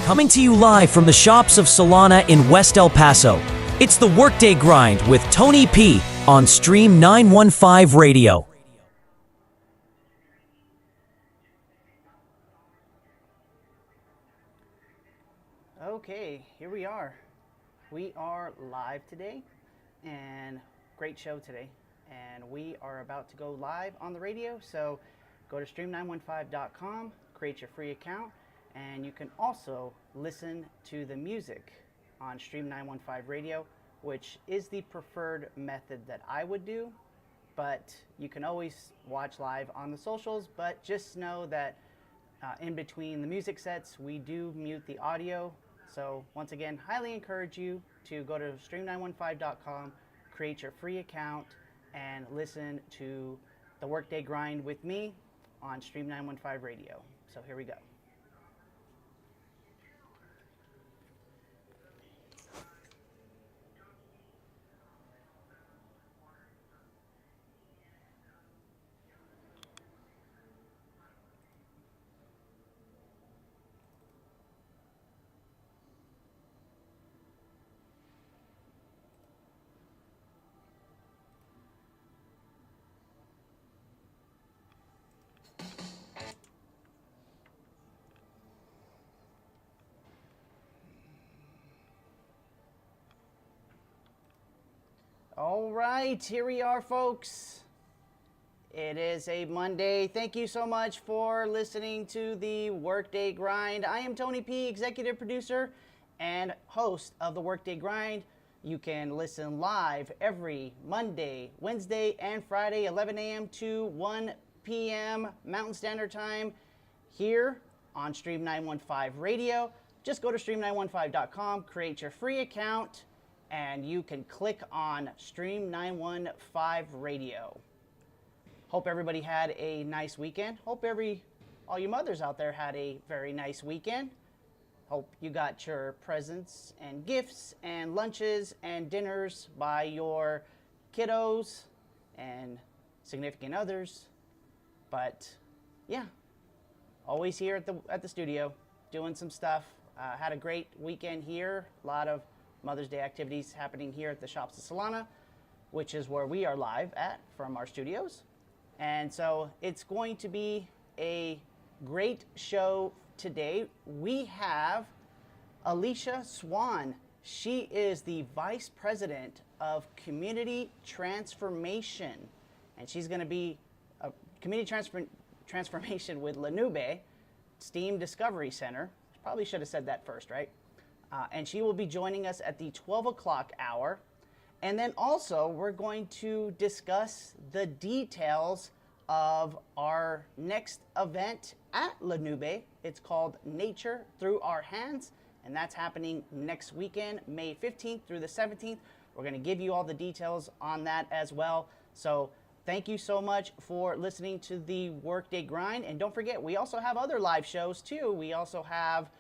Coming to you live from the shops of Solana in West El Paso. It's the Workday Grind with TonyP on Stream915 Radio. Okay, here we are. We are live today, and great show today. And we are about to go live on the radio, so go to stream915.com, create your free account, and you can also listen to the music on Stream915 Radio, which is the preferred method that I would do. But you can always watch live on the socials, but just know that in between the music sets, we do mute the audio. So once again, highly encourage you to go to stream915.com, create your free account, and listen to the Workday Grind with me on Stream915 Radio. So here we go. All right, here we are, folks. It is a Monday. Thank you so much for listening to the Workday Grind. I am Tony P, executive producer and host of the Workday Grind. You can listen live every Monday, Wednesday, and Friday, 11 a.m. to 1 p.m. Mountain Standard Time here on Stream915 Radio. Just go to stream915.com, create your free account, and you can click on Stream915 Radio. Hope everybody had a nice weekend. Hope all you mothers out there had a very nice weekend. Hope you got your presents and gifts and lunches and dinners by your kiddos and significant others. But yeah, always here at the studio doing some stuff. Had a great weekend here. A lot of Mother's Day activities happening here at the shops of Solana, which is where we are live at from our studios. And so it's going to be a great show today. We have Aysha Swann. She is the Vice President of Community Transformation, and she's going to be a community transformation with Nube Steam Discovery Center. Probably should have said that first, right? And she will be joining us at the 12 o'clock hour. And then also, we're going to discuss the details of our next event at Nube. It's called Nature Through Our Hands, and that's happening next weekend, May 15th through the 17th. We're going to give you all the details on that as well. So thank you so much for listening to the Workday Grind. And don't forget, we also have other live shows too. We also have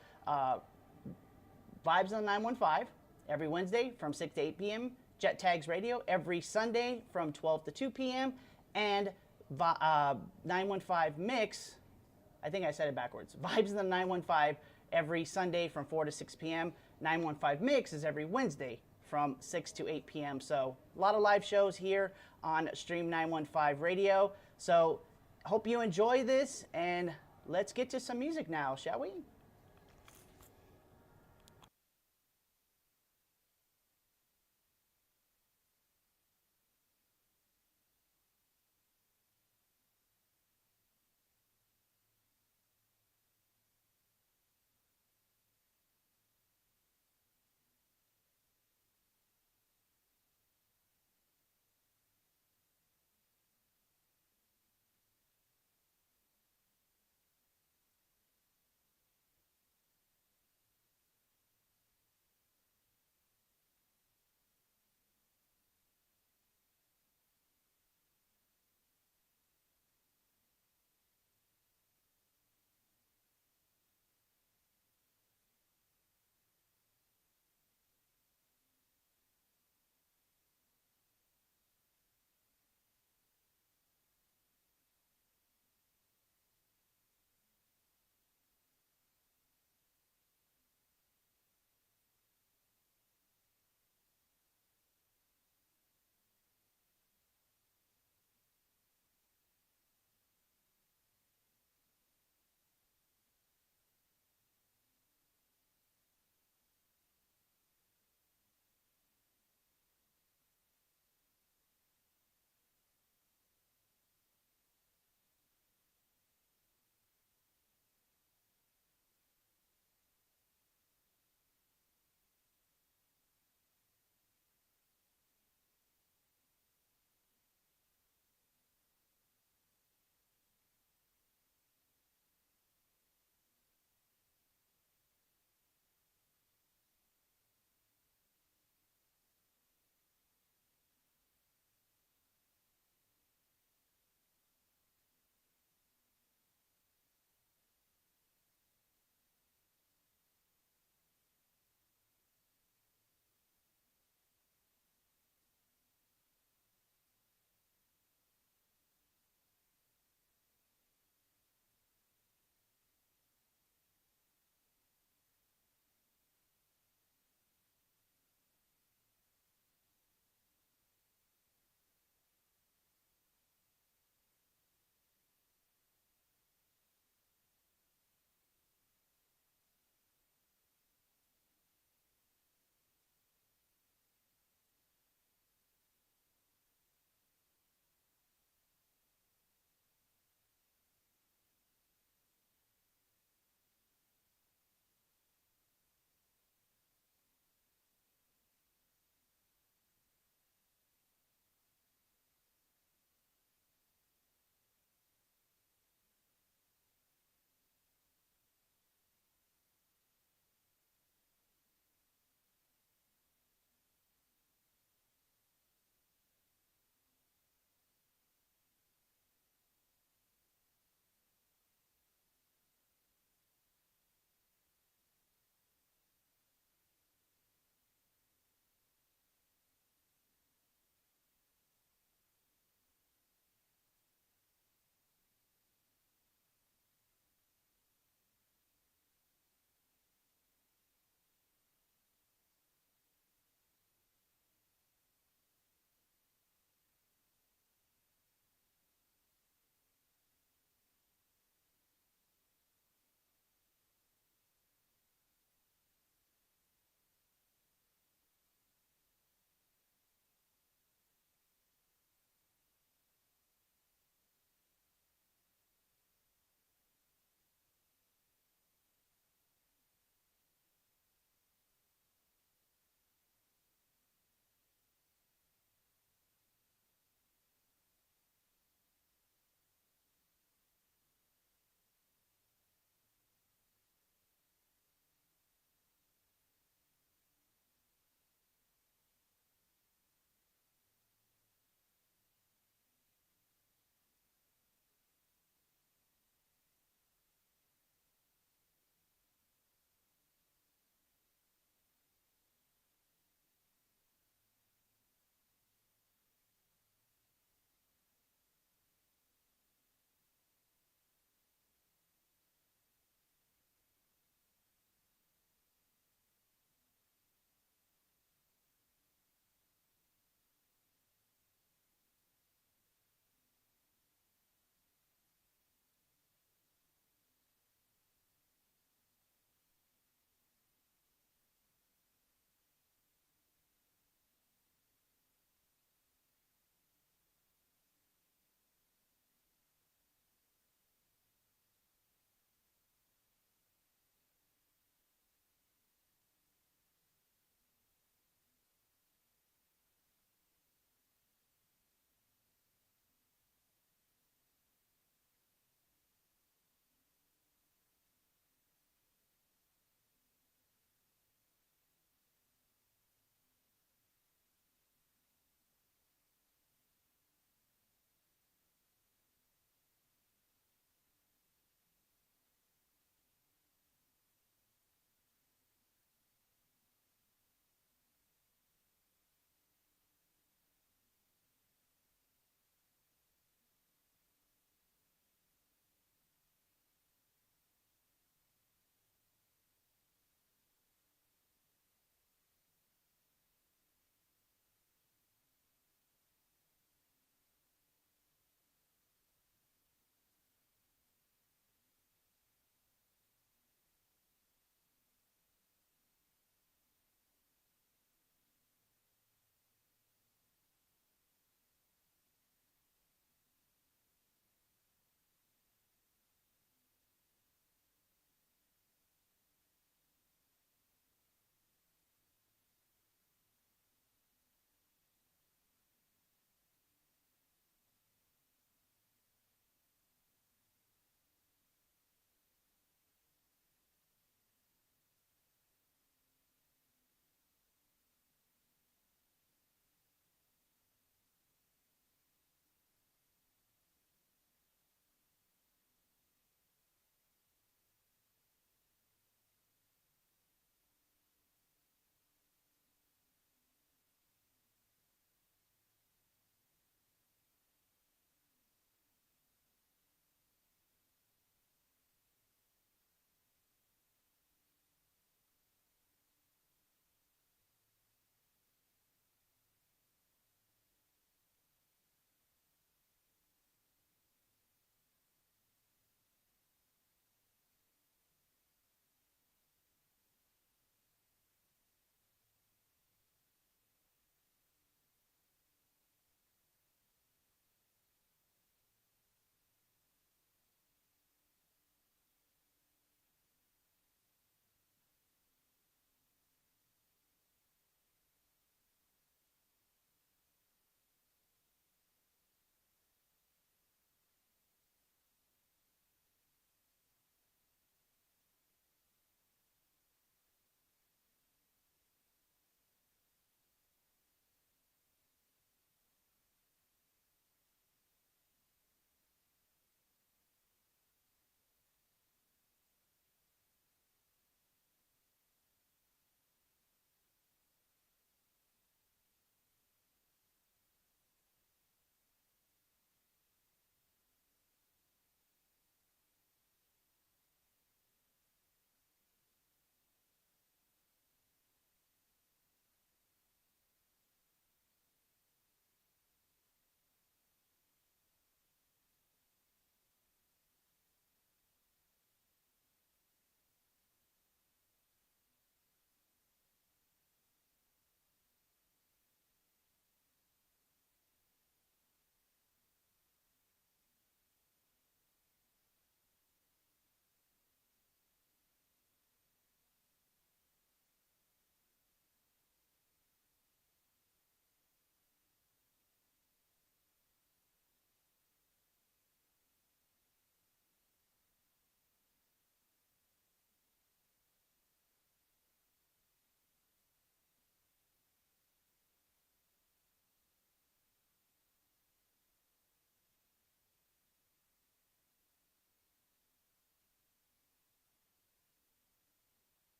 Vibes on 915 every Wednesday from 6 to 8 p.m. Jet Tags Radio every Sunday from 12 to 2 p.m. And 915 Mix, I think I said it backwards. Vibes in the 915 every Sunday from 4 to 6 p.m. 915 Mix is every Wednesday from 6 to 8 p.m. So a lot of live shows here on Stream915 Radio. So hope you enjoy this, and let's get to some music now, shall we?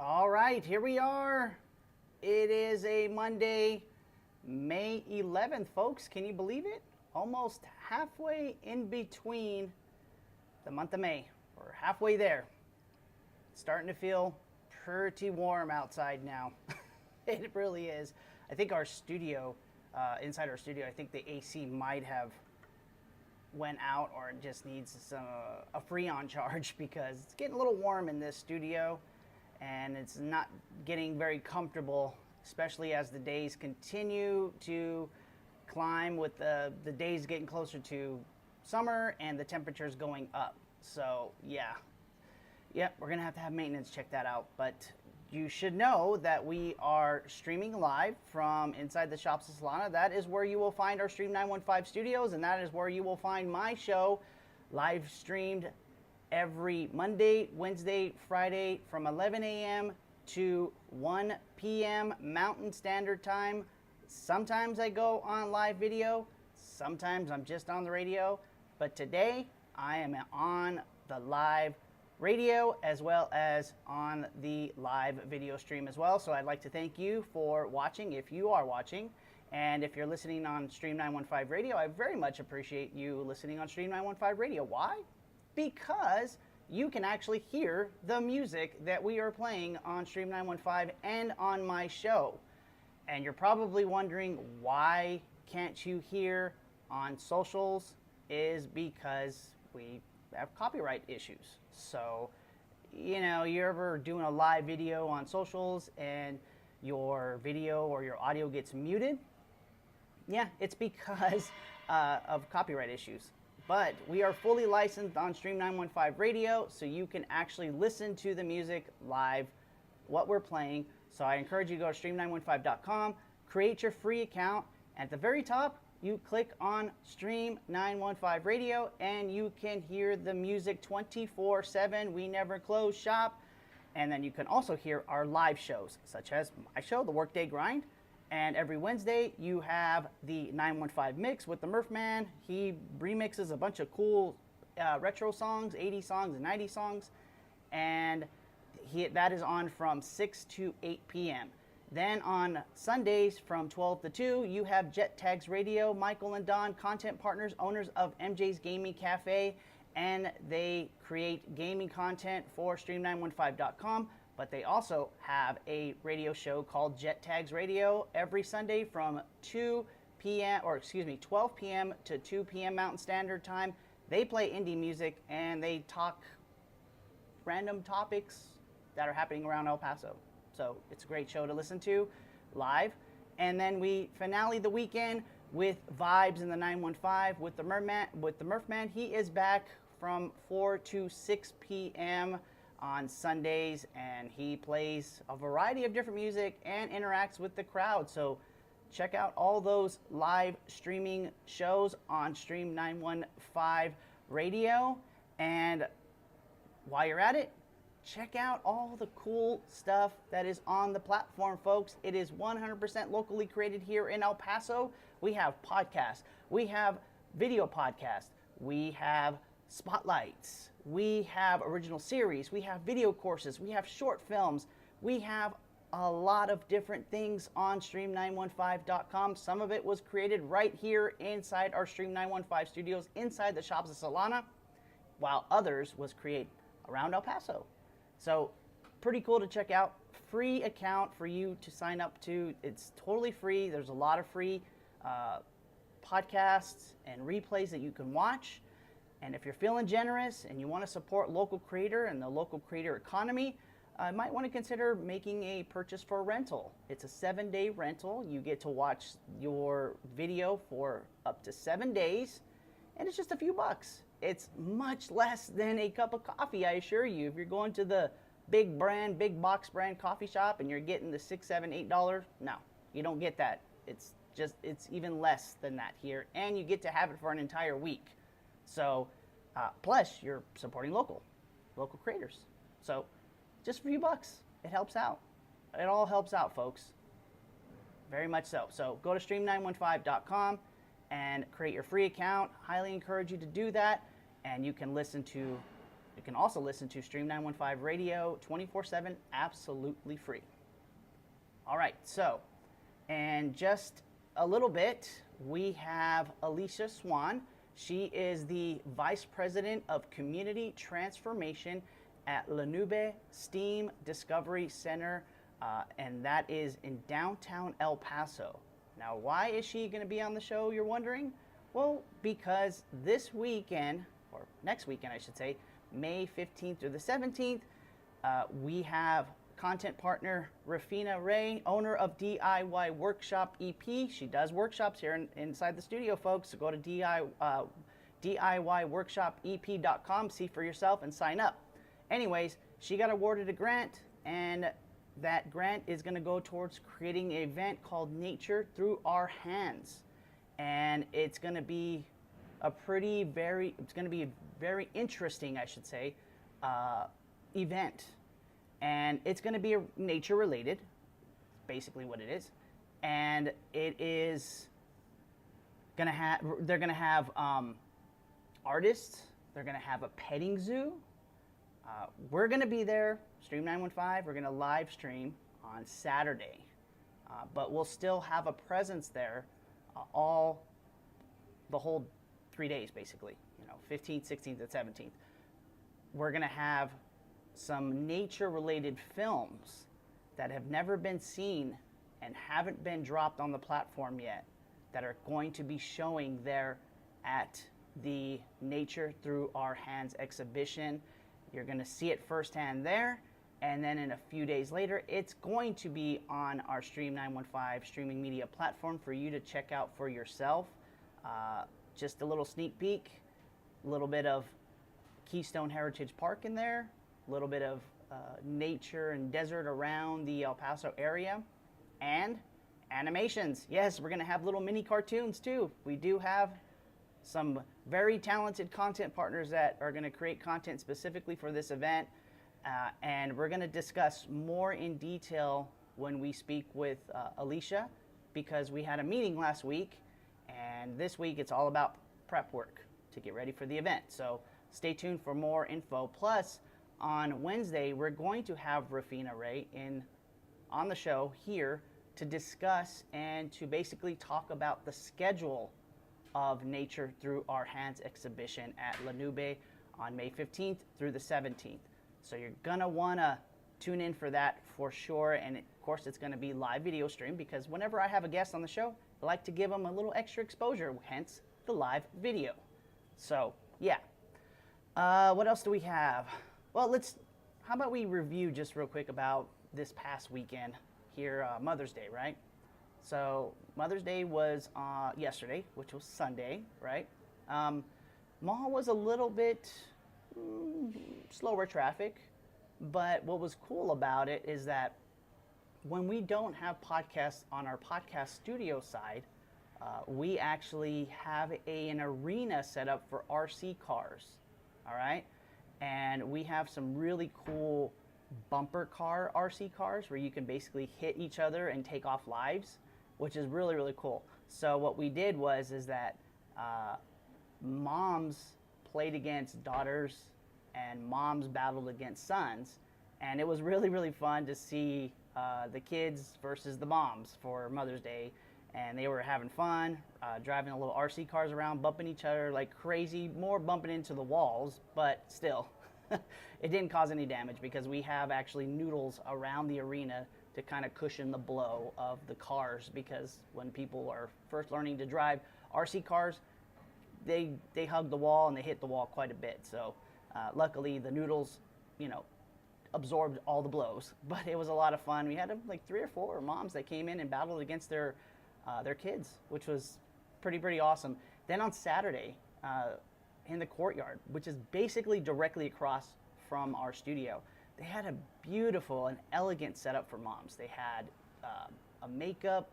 All right, here we are. It is a Monday, May 11th, folks. Can you believe it? Almost halfway in between the month of May. We're halfway there. It's starting to feel pretty warm outside now. It really is. I think our studio, inside our studio, I think the AC might have went out, or it just needs a Freon charge, because it's getting a little warm in this studio and it's not getting very comfortable, especially as the days continue to climb with the days getting closer to summer and the temperatures going up. So yeah, we're gonna have to have maintenance check that out. But you should know that we are streaming live from inside the shops of Solana. That is where you will find our Stream915 studios, and that is where you will find my show live streamed every Monday, Wednesday, Friday from 11 a.m. to 1 p.m. Mountain Standard Time. Sometimes I go on live video, sometimes I'm just on the radio, but today I am on the live radio as well as on the live video stream as well. So I'd like to thank you for watching, if you are watching. And if you're listening on Stream915 Radio, I very much appreciate you listening on Stream915 Radio. Why? Because you can actually hear the music that we are playing on Stream915 and on my show. And you're probably wondering, why can't you hear on socials? Is because we have copyright issues. So, you know, you're ever doing a live video on socials and your video or your audio gets muted? Yeah, it's because of copyright issues. But we are fully licensed on Stream915 Radio, so you can actually listen to the music live, what we're playing. So I encourage you to go to stream915.com, create your free account. At the very top, you click on Stream915 Radio, and you can hear the music 24/7. We never close shop. And then you can also hear our live shows, such as my show, the Workday Grind. And every Wednesday, you have the 915 Mix with the Murph Man. He remixes a bunch of cool retro songs, 80 songs and 90 songs. And that is on from 6 to 8 p.m. Then on Sundays from 12 to 2, you have Jet Tags Radio, Michael and Don, content partners, owners of MJ's Gaming Cafe, and they create gaming content for Stream915.com. But they also have a radio show called Jet Tags Radio every Sunday from 12 p.m. to 2 p.m. Mountain Standard Time. They play indie music and they talk random topics that are happening around El Paso. So it's a great show to listen to live. And then we finale the weekend with Vibes in the 915 with the Murph Man. He is back from 4 to 6 p.m. on Sundays, and he plays a variety of different music and interacts with the crowd. So check out all those live streaming shows on Stream915 Radio. And while you're at it, check out all the cool stuff that is on the platform, folks. It is 100% locally created here in El Paso. We have podcasts, we have video podcasts, we have spotlights, we have original series, we have video courses, we have short films, we have a lot of different things on Stream915.com. Some of it was created right here inside our Stream915 studios, inside the shops of Solana, while others was created around El Paso. So pretty cool to check out. Free account for you to sign up to. It's totally free. There's a lot of free podcasts and replays that you can watch. And if you're feeling generous and you want to support local creator and the local creator economy, you might want to consider making a purchase for a rental. It's a 7-day rental. You get to watch your video for up to 7 days, and it's just a few bucks. It's much less than a cup of coffee, I assure you. If you're going to the big box brand coffee shop and you're getting the $6, $7, $8, no, you don't get that. It's even less than that here, and you get to have it for an entire week. So, plus you're supporting local creators. So, just a few bucks, it helps out. It all helps out, folks. Very much so. So go to stream915.com and create your free account. Highly encourage you to do that, and you can listen to You can also listen to Stream915 Radio 24/7, absolutely free. All right, so, and just a little bit, we have Aysha Swann. She is the Vice President of Community Transformation at Nube Steam Discovery Center, and that is in downtown El Paso. Now, why is she going to be on the show, you're wondering? Well, because this weekend, or next weekend, I should say, May 15th through the 17th, we have content partner Rafina Ray, owner of DIY Workshop EP. She does workshops here inside the studio, folks. So go to DIYWorkshopEP.com, see for yourself, and sign up. Anyways, she got awarded a grant, and that grant is going to go towards creating an event called Nature Through Our Hands. And it's going to be a very interesting, I should say, event. And it's going to be nature related, basically what it is. And it is going to have, they're going to have artists, they're going to have a petting zoo. We're going to be there, Stream915, we're going to live stream on Saturday. But we'll still have a presence there the whole 3 days, basically, 15th, 16th, and 17th. We're going to have some nature-related films that have never been seen and haven't been dropped on the platform yet that are going to be showing there at the Nature Through Our Hands exhibition. You're going to see it firsthand there, and then in a few days later, it's going to be on our Stream915 streaming media platform for you to check out for yourself. Just a little sneak peek, a little bit of Keystone Heritage Park in there, a little bit of nature and desert around the El Paso area, and animations. Yes, we're going to have little mini cartoons too. We do have some very talented content partners that are going to create content specifically for this event, and we're going to discuss more in detail when we speak with Alysha, because we had a meeting last week, and this week it's all about prep work to get ready for the event. So stay tuned for more info. Plus, on Wednesday, we're going to have Rafina Ray on the show here to discuss and to basically talk about the schedule of Nature Through Our Hands exhibition at La Nube on May 15th through the 17th. So you're going to want to tune in for that for sure. And of course, it's going to be live video stream, because whenever I have a guest on the show, I like to give them a little extra exposure, hence the live video. So, yeah. What else do we have? Well, how about we review just real quick about this past weekend here, Mother's Day, right? So Mother's Day was yesterday, which was Sunday, right? Mall was a little bit slower traffic, but what was cool about it is that when we don't have podcasts on our podcast studio side, we actually have an arena set up for RC cars, all right? And we have some really cool bumper car RC cars where you can basically hit each other and take off lives, which is really, really cool. So what we did is that moms played against daughters and moms battled against sons. And it was really, really fun to see the kids versus the moms for Mother's Day. And they were having fun, driving the little RC cars around, bumping each other like crazy, more bumping into the walls, but still, it didn't cause any damage because we have actually noodles around the arena to kind of cushion the blow of the cars, because when people are first learning to drive RC cars, they hug the wall and they hit the wall quite a bit. So luckily the noodles, absorbed all the blows, but it was a lot of fun. We had like 3 or 4 moms that came in and battled against their kids, which was pretty awesome. Then on Saturday, in the courtyard, which is basically directly across from our studio, they had a beautiful and elegant setup for moms. They had a makeup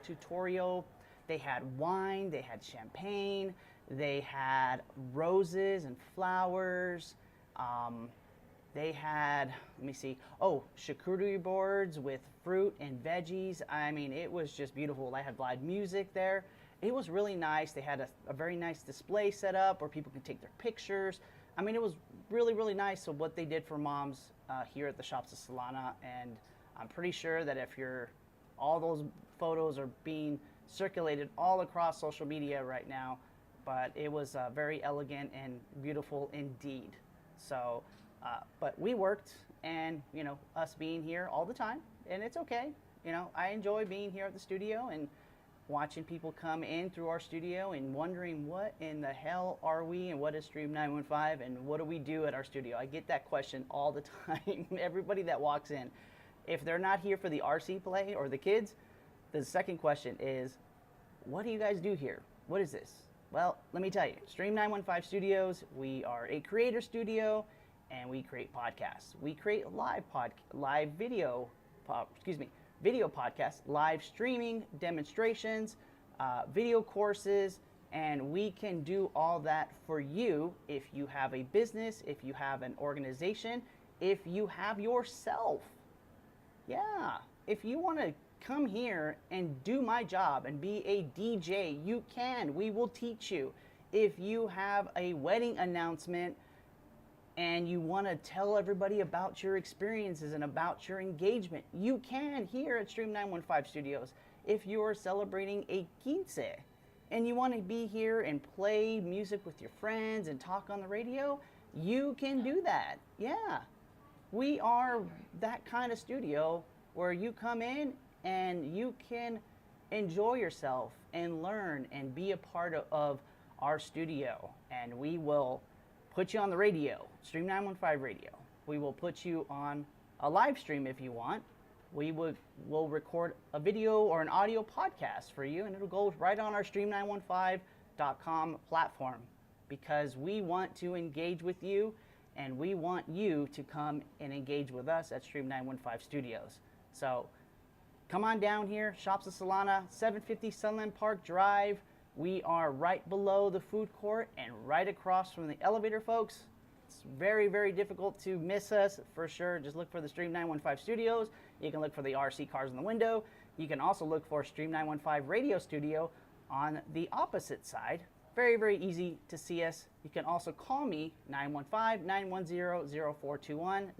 tutorial, they had wine, they had champagne, they had roses and flowers, they had, charcuterie boards with fruit and veggies. I mean, it was just beautiful. They had live music there. It was really nice. They had a very nice display set up where people could take their pictures. I mean, it was really, really nice of what they did for moms here at the Shops of Solana. And I'm pretty sure that if all those photos are being circulated all across social media right now, but it was very elegant and beautiful indeed. So, but we worked, and us being here all the time, and it's okay. I enjoy being here at the studio and watching people come in through our studio and wondering what in the hell are we and what is Stream915 and what do we do at our studio. I get that question all the time. Everybody that walks in, if they're not here for the RC play or the kids, the second question is, what do you guys do here? What is this? Well, let me tell you, Stream915 Studios, we are a creator studio, and we create podcasts. We create video podcasts, live streaming, demonstrations, video courses, and we can do all that for you if you have a business, if you have an organization, if you have yourself. Yeah, if you want to come here and do my job and be a DJ, you can. We will teach you. If you have a wedding announcement and you want to tell everybody about your experiences and about your engagement, you can here at Stream915 Studios. If you're celebrating a quince and you want to be here and play music with your friends and talk on the radio, you can do that. Yeah, we are that kind of studio where you come in and you can enjoy yourself and learn and be a part of our studio. And we will put you on the radio, Stream915 Radio. We will put you on a live stream if you want. We'll record a video or an audio podcast for you, and it'll go right on our stream915.com platform, because we want to engage with you, and we want you to come and engage with us at Stream915 Studios. So come on down here, Shops of Solana, 750 Sunland Park Drive. We are right below the food court and right across from the elevator, folks. It's very, very difficult to miss us, for sure. Just look for the Stream915 Studios. You can look for the RC cars in the window. You can also look for Stream915 Radio Studio on the opposite side. Very, very easy to see us. You can also call me, 915-910-0421,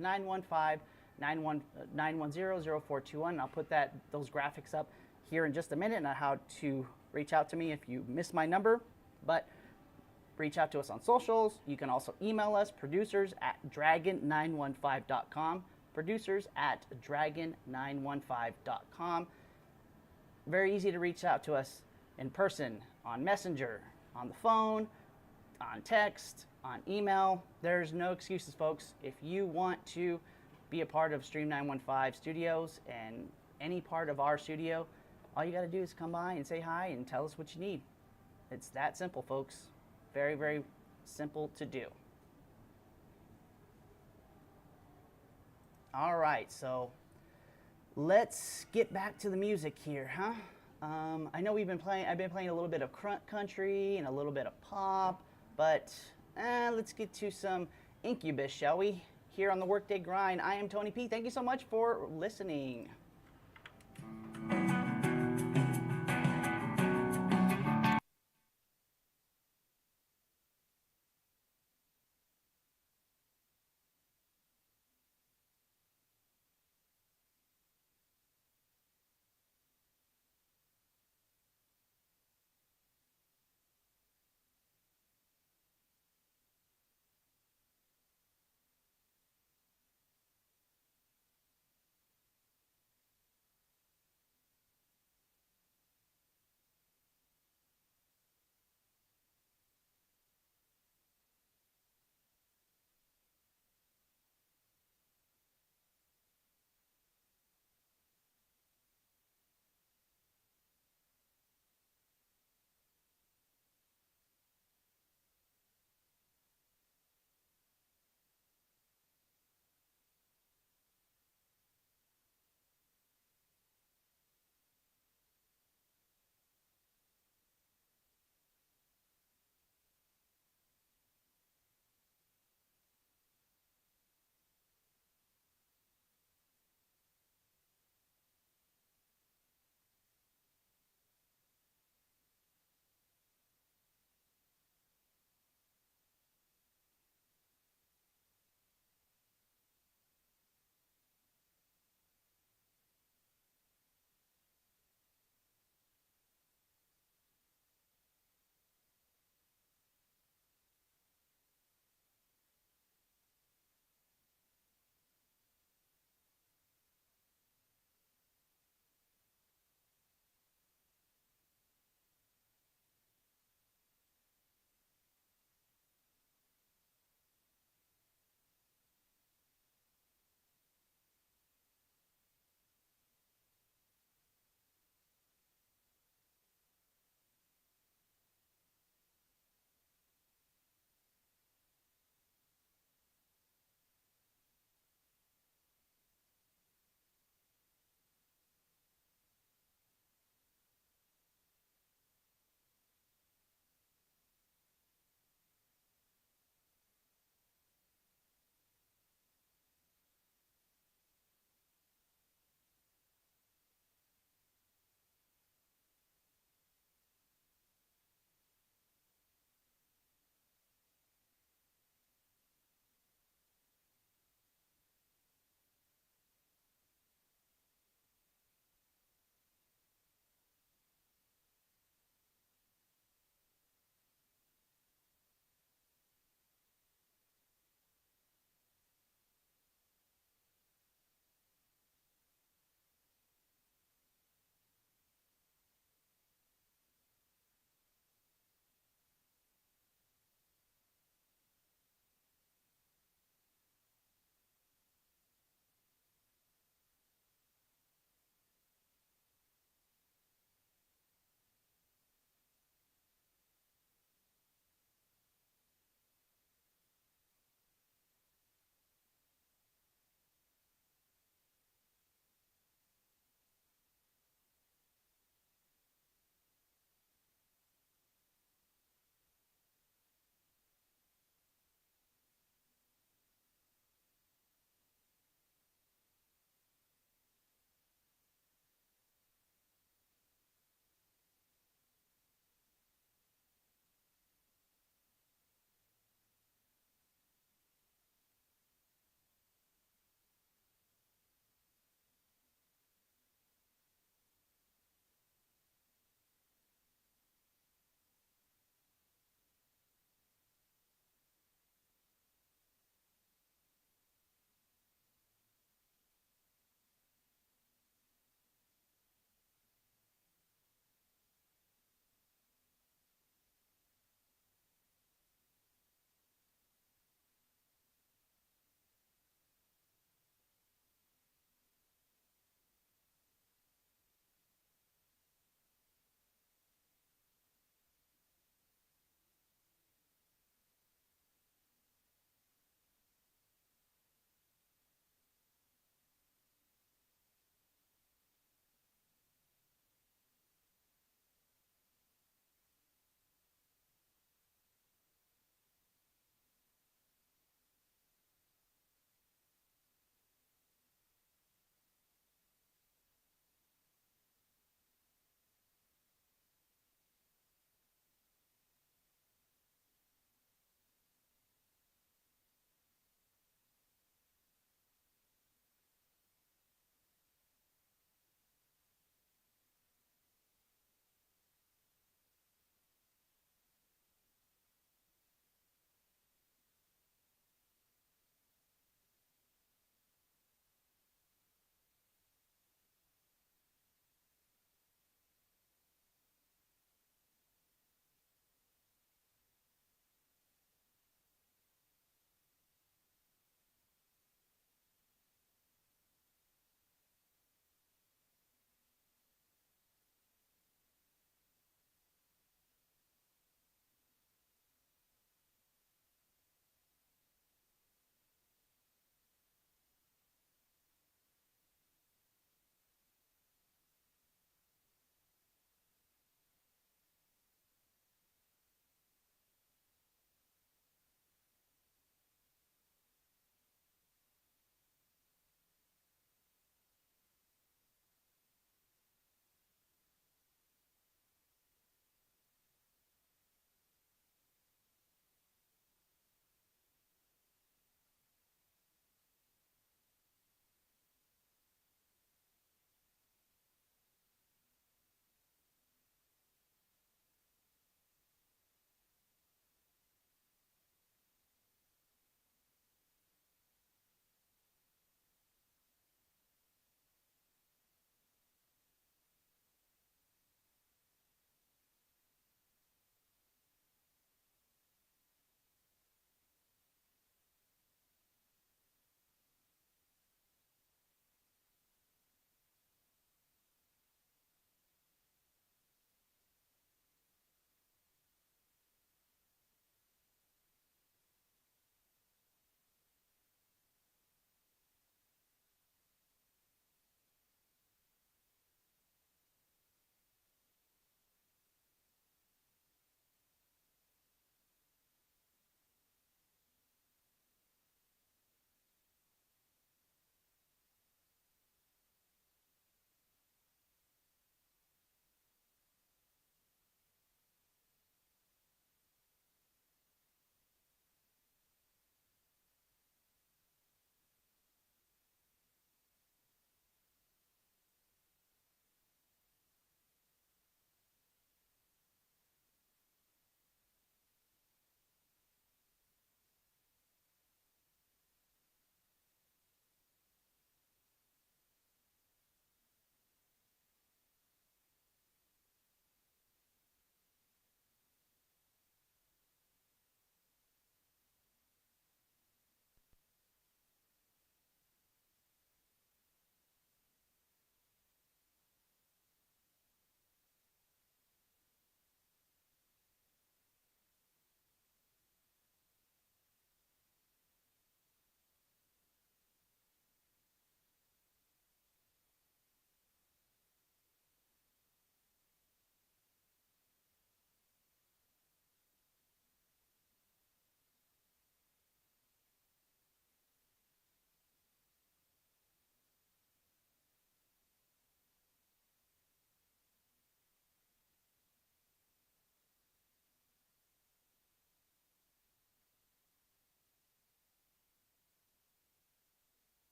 915-910-0421. I'll put those graphics up here in just a minute on how to reach out to me if you miss my number. But reach out to us on socials. You can also email us, producers@dragon915.com, producers@dragon915.com. Very easy to reach out to us in person, on Messenger, on the phone, on text, on email. There's no excuses, folks. If you want to be a part of Stream915 Studios and any part of our studio, all you got to do is come by and say hi and tell us what you need. It's that simple, folks. Very, very simple to do. All right, so let's get back to the music here, huh? I know I've been playing a little bit of country and a little bit of pop, but let's get to some Incubus, shall we? Here on the Workday Grind, I am Tony P. Thank you so much for listening.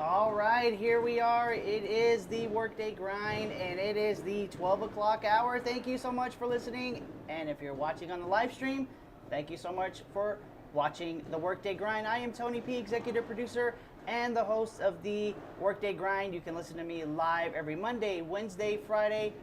All right, here we are. It is the Workday Grind, and it is the 12 o'clock hour. Thank you so much for listening. And if you're watching on the live stream, thank you so much for watching the Workday Grind. I am Tony P, executive producer and the host of the Workday Grind. You can listen to me live every Monday, Wednesday, Friday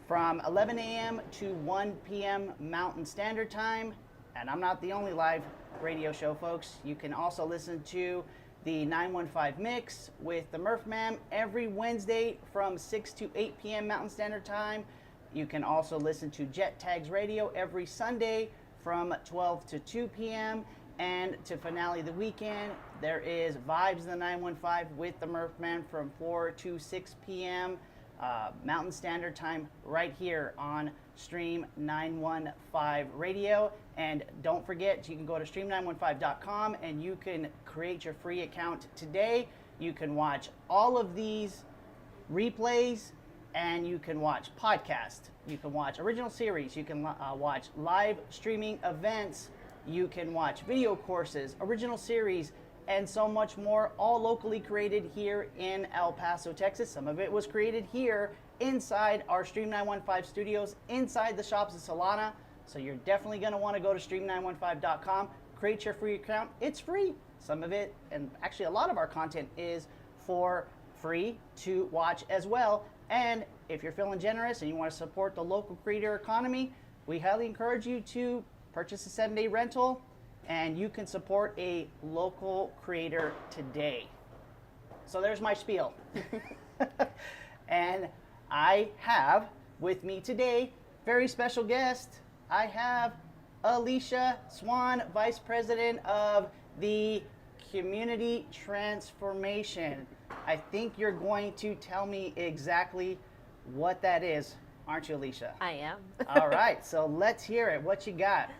from 11 a.m. to 1 p.m. Mountain Standard Time. And I'm not the only live radio show, folks. You can also listen to the 915 Mix with the Murph Ma'am every Wednesday from 6 to 8 p.m. Mountain Standard Time. You can also listen to Jet Tags Radio every Sunday from 12 to 2 p.m. And to finale the weekend, there is Vibes in the 915 with the Murph Ma'am from 4 to 6 p.m. Mountain Standard Time right here on Stream915 Radio. And don't forget, you can go to stream915.com and you can create your free account today. You can watch all of these replays, and you can watch podcasts. You can watch original series. You can watch live streaming events. You can watch video courses, original series, and so much more, all locally created here in El Paso, Texas. Some of it was created here inside our Stream915 studios, inside the shops of Solana. So you're definitely going to want to go to stream915.com, create your free account. It's free. Some of it, and actually a lot of our content is for free to watch as well. And if you're feeling generous and you want to support the local creator economy, we highly encourage you to purchase a 7-day rental, and you can support a local creator today. So there's my spiel. And I have with me today, very special guest. I have Aysha Swann, Vice President of the Community Transformation. I think you're going to tell me exactly what that is, aren't you, Alysha? I am. All right, so let's hear it. What you got?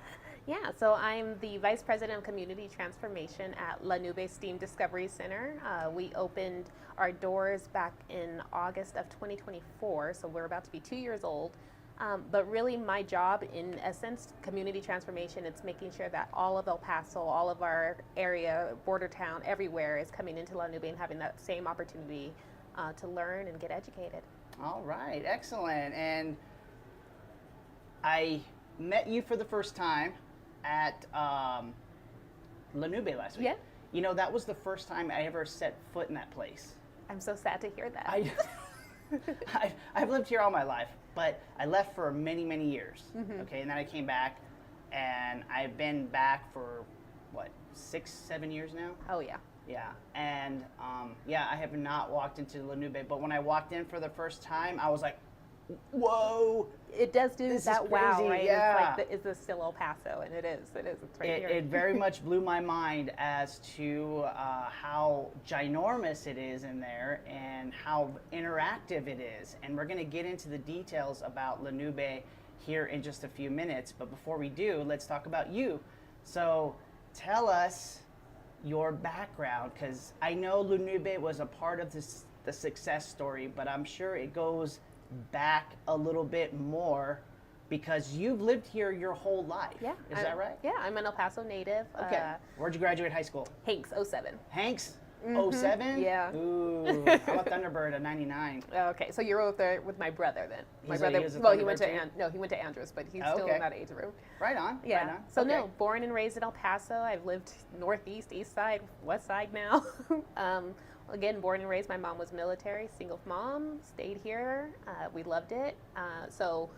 Yeah, so I'm the Vice President of Community Transformation at Nube Steam Discovery Center. We opened our doors back in August of 2024, so we're about to be 2 years old. But really my job, in essence, community transformation, it's making sure that all of El Paso, all of our area, border town, everywhere is coming into La Nube and having that same opportunity to learn and get educated. All right, excellent. And I met you for the first time at La Nube last week. Yeah. You know, that was the first time I ever set foot in that place. I'm so sad to hear that. I've lived here all my life, but I left for many, many years. Mm-hmm. Okay, and then I came back, and I've been back for, what, 6-7 years now? Oh, yeah. Yeah, and I have not walked into La Nube, but when I walked in for the first time, I was like, whoa. It does do that wow, right? Yeah. It's like, is this still El Paso? And it is. It's right here. It very much blew my mind as to how ginormous it is in there and how interactive it is. And we're going to get into the details about La Nube here in just a few minutes. But before we do, let's talk about you. So tell us your background, because I know La Nube was a part of the success story, but I'm sure it goes back a little bit more because you've lived here your whole life. Yeah. Is that right? Yeah, I'm an El Paso native. Okay. Where'd you graduate high school? Hanks, 07. Hanks? Mm-hmm. 07? Yeah. Ooh. I'm a Thunderbird, a 99. Okay, so you're over there with my brother then. My He brother, was a well, he Thunderbird went to too? he went to Andrews, but he's still in that age group. Right on. Yeah. Right on. So okay. no, born and raised in El Paso. I've lived northeast, east side, west side now. Again, born and raised. My mom was military, single mom, stayed here. We loved it. So,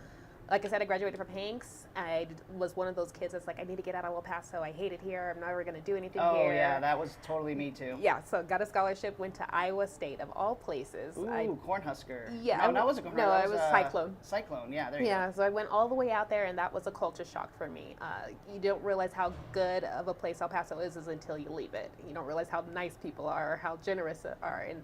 like I said, I graduated from Hanks. I was one of those kids that's like, I need to get out of El Paso. I hate it here. I'm never going to do anything here. Oh, yeah, that was totally me too. Yeah, so got a scholarship, went to Iowa State, of all places. Ooh, Cornhusker. Yeah. No, that wasn't Cornhusker. No, it was Cyclone. Cyclone, yeah, there you go. Yeah, so I went all the way out there, and that was a culture shock for me. You don't realize how good of a place El Paso is until you leave it. You don't realize how nice people are, or how generous they are. And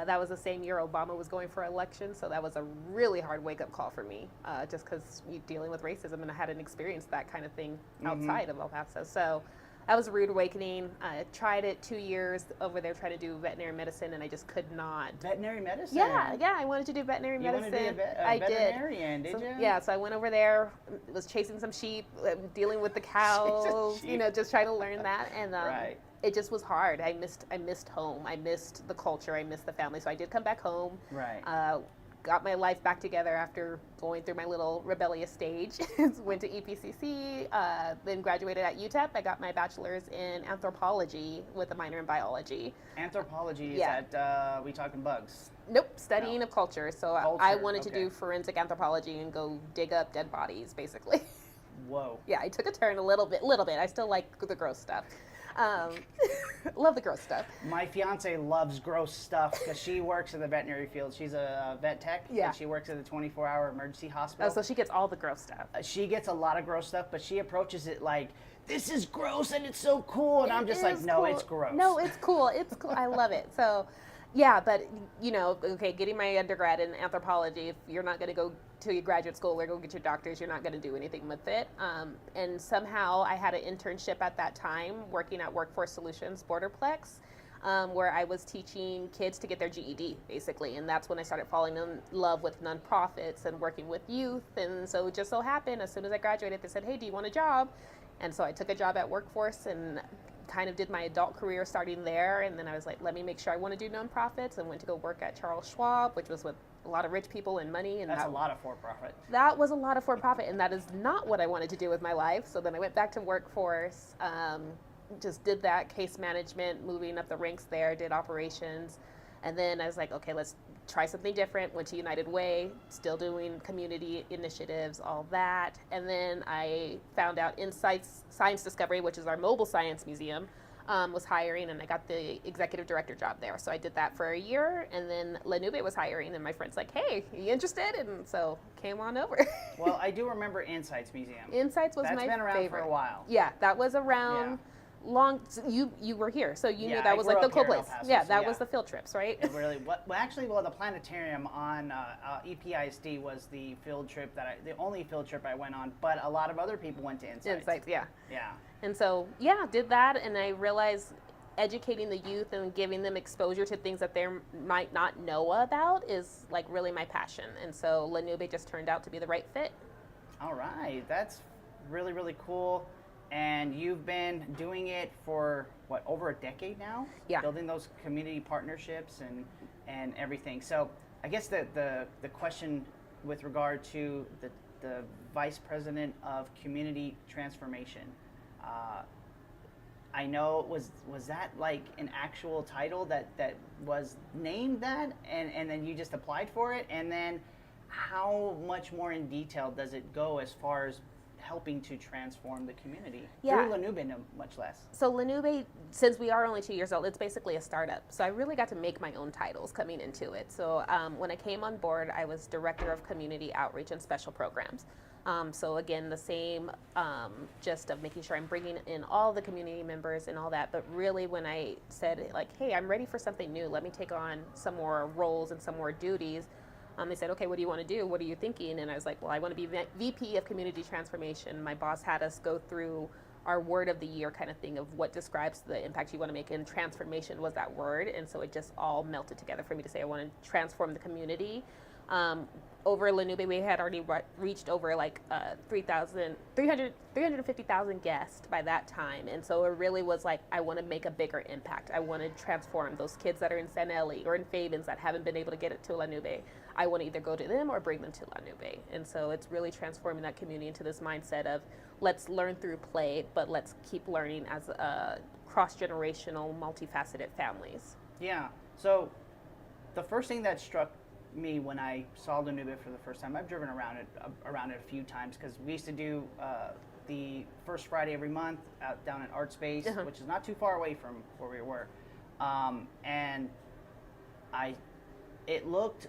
that was the same year Obama was going for election, so that was a really hard wake-up call for me, just because you're dealing with racism, and I hadn't experienced that kind of thing outside of El Paso. So that was a rude awakening. I tried it 2 years over there trying to do veterinary medicine, and I just could not. Veterinary medicine? Yeah, I wanted to do veterinary medicine. You wanted to be a veterinarian, did you? Yeah, so I went over there, was chasing some sheep, dealing with the cows, just trying to learn that. And right. it just was hard. I missed home. I missed the culture. I missed the family. So I did come back home. Right. Got my life back together after going through my little rebellious stage. Went to EPCC, then graduated at UTEP. I got my bachelor's in anthropology with a minor in biology. Anthropology, is that, we talking bugs? Nope, studying of culture. So Culture, I wanted to okay. do forensic anthropology and go dig up dead bodies, basically. Whoa. Yeah, I took a turn a little bit. I still like the gross stuff. Love the gross stuff. My fiance loves gross stuff because she works in the veterinary field. She's a vet tech, Yeah. and she works at the 24-hour emergency hospital. Oh, so she gets all the gross stuff. She gets a lot of gross stuff, but she approaches it like, this is gross and it's so cool, and I'm just like, no, cool. it's gross. No, it's cool. It's cool. I love it. So, yeah, but okay, getting my undergrad in anthropology, if you're not going to go to your graduate school or go get your doctors, you're not going to do anything with it. And somehow I had an internship at that time working at Workforce Solutions Borderplex, where I was teaching kids to get their GED, basically. And that's when I started falling in love with nonprofits and working with youth. And so it just so happened, as soon as I graduated, they said, hey, do you want a job? And so I took a job at Workforce and kind of did my adult career starting there. And then I was like, let me make sure I want to do nonprofits, and went to go work at Charles Schwab, which was with a lot of rich people and money. And That's a lot of for-profit. That was a lot of for-profit, and that is not what I wanted to do with my life. So then I went back to Workforce, just did that case management, moving up the ranks there, did operations. And then I was like, okay, let's try something different. Went to United Way, still doing community initiatives, all that. And then I found out Insights Science Discovery, which is our mobile science museum, was hiring, and I got the executive director job there. So I did that for a year, and then Nube was hiring, and my friend's like, hey, are you interested? And so came on over. Well, I do remember Insights Museum. Insights was my favorite. That's been around for a while. Yeah, that was around. Yeah. Long. You were here, so you knew Yeah, that I was grew like the up cool here in El place. Paso, Yeah, so that yeah. was the field trips, right? It really, the planetarium on EPISD was the field trip the only field trip I went on, but a lot of other people went to Insights. Insights, yeah. Yeah. And so, yeah, did that, and I realized educating the youth and giving them exposure to things that they might not know about is like really my passion. And so Nube just turned out to be the right fit. All right, that's really, really cool. And you've been doing it for, what, over a decade now? Yeah. Building those community partnerships and everything. So I guess the question with regard to the Vice President of Community Transformation, I know, was that like an actual title that was named that, and then you just applied for it? And then how much more in detail does it go as far as helping to transform the community? Yeah. Through Nube, much less. So Nube, since we are only 2 years old, it's basically a startup. So I really got to make my own titles coming into it. So when I came on board, I was Director of Community Outreach and Special Programs. So again, the same gist of making sure I'm bringing in all the community members and all that. But really, when I said, like, hey, I'm ready for something new, let me take on some more roles and some more duties, they said, okay, what do you want to do? What are you thinking? And I was like, well, I want to be VP of Community Transformation. My boss had us go through our word of the year kind of thing of what describes the impact you want to make, and transformation was that word. And so it just all melted together for me to say I want to transform the community. Over Nube, we had already reached over like 350,000 guests by that time. And so it really was like, I want to make a bigger impact. I want to transform those kids that are in San Eli or in Fabens that haven't been able to get it to Nube. I want to either go to them or bring them to Nube. And so it's really transforming that community into this mindset of let's learn through play, but let's keep learning as cross-generational, multifaceted families. Yeah. So the first thing that struck me when I saw the Nube for the first time, I've driven around it a few times, because we used to do the first Friday every month out down at Art Space, which is not too far away from where we were, and it looked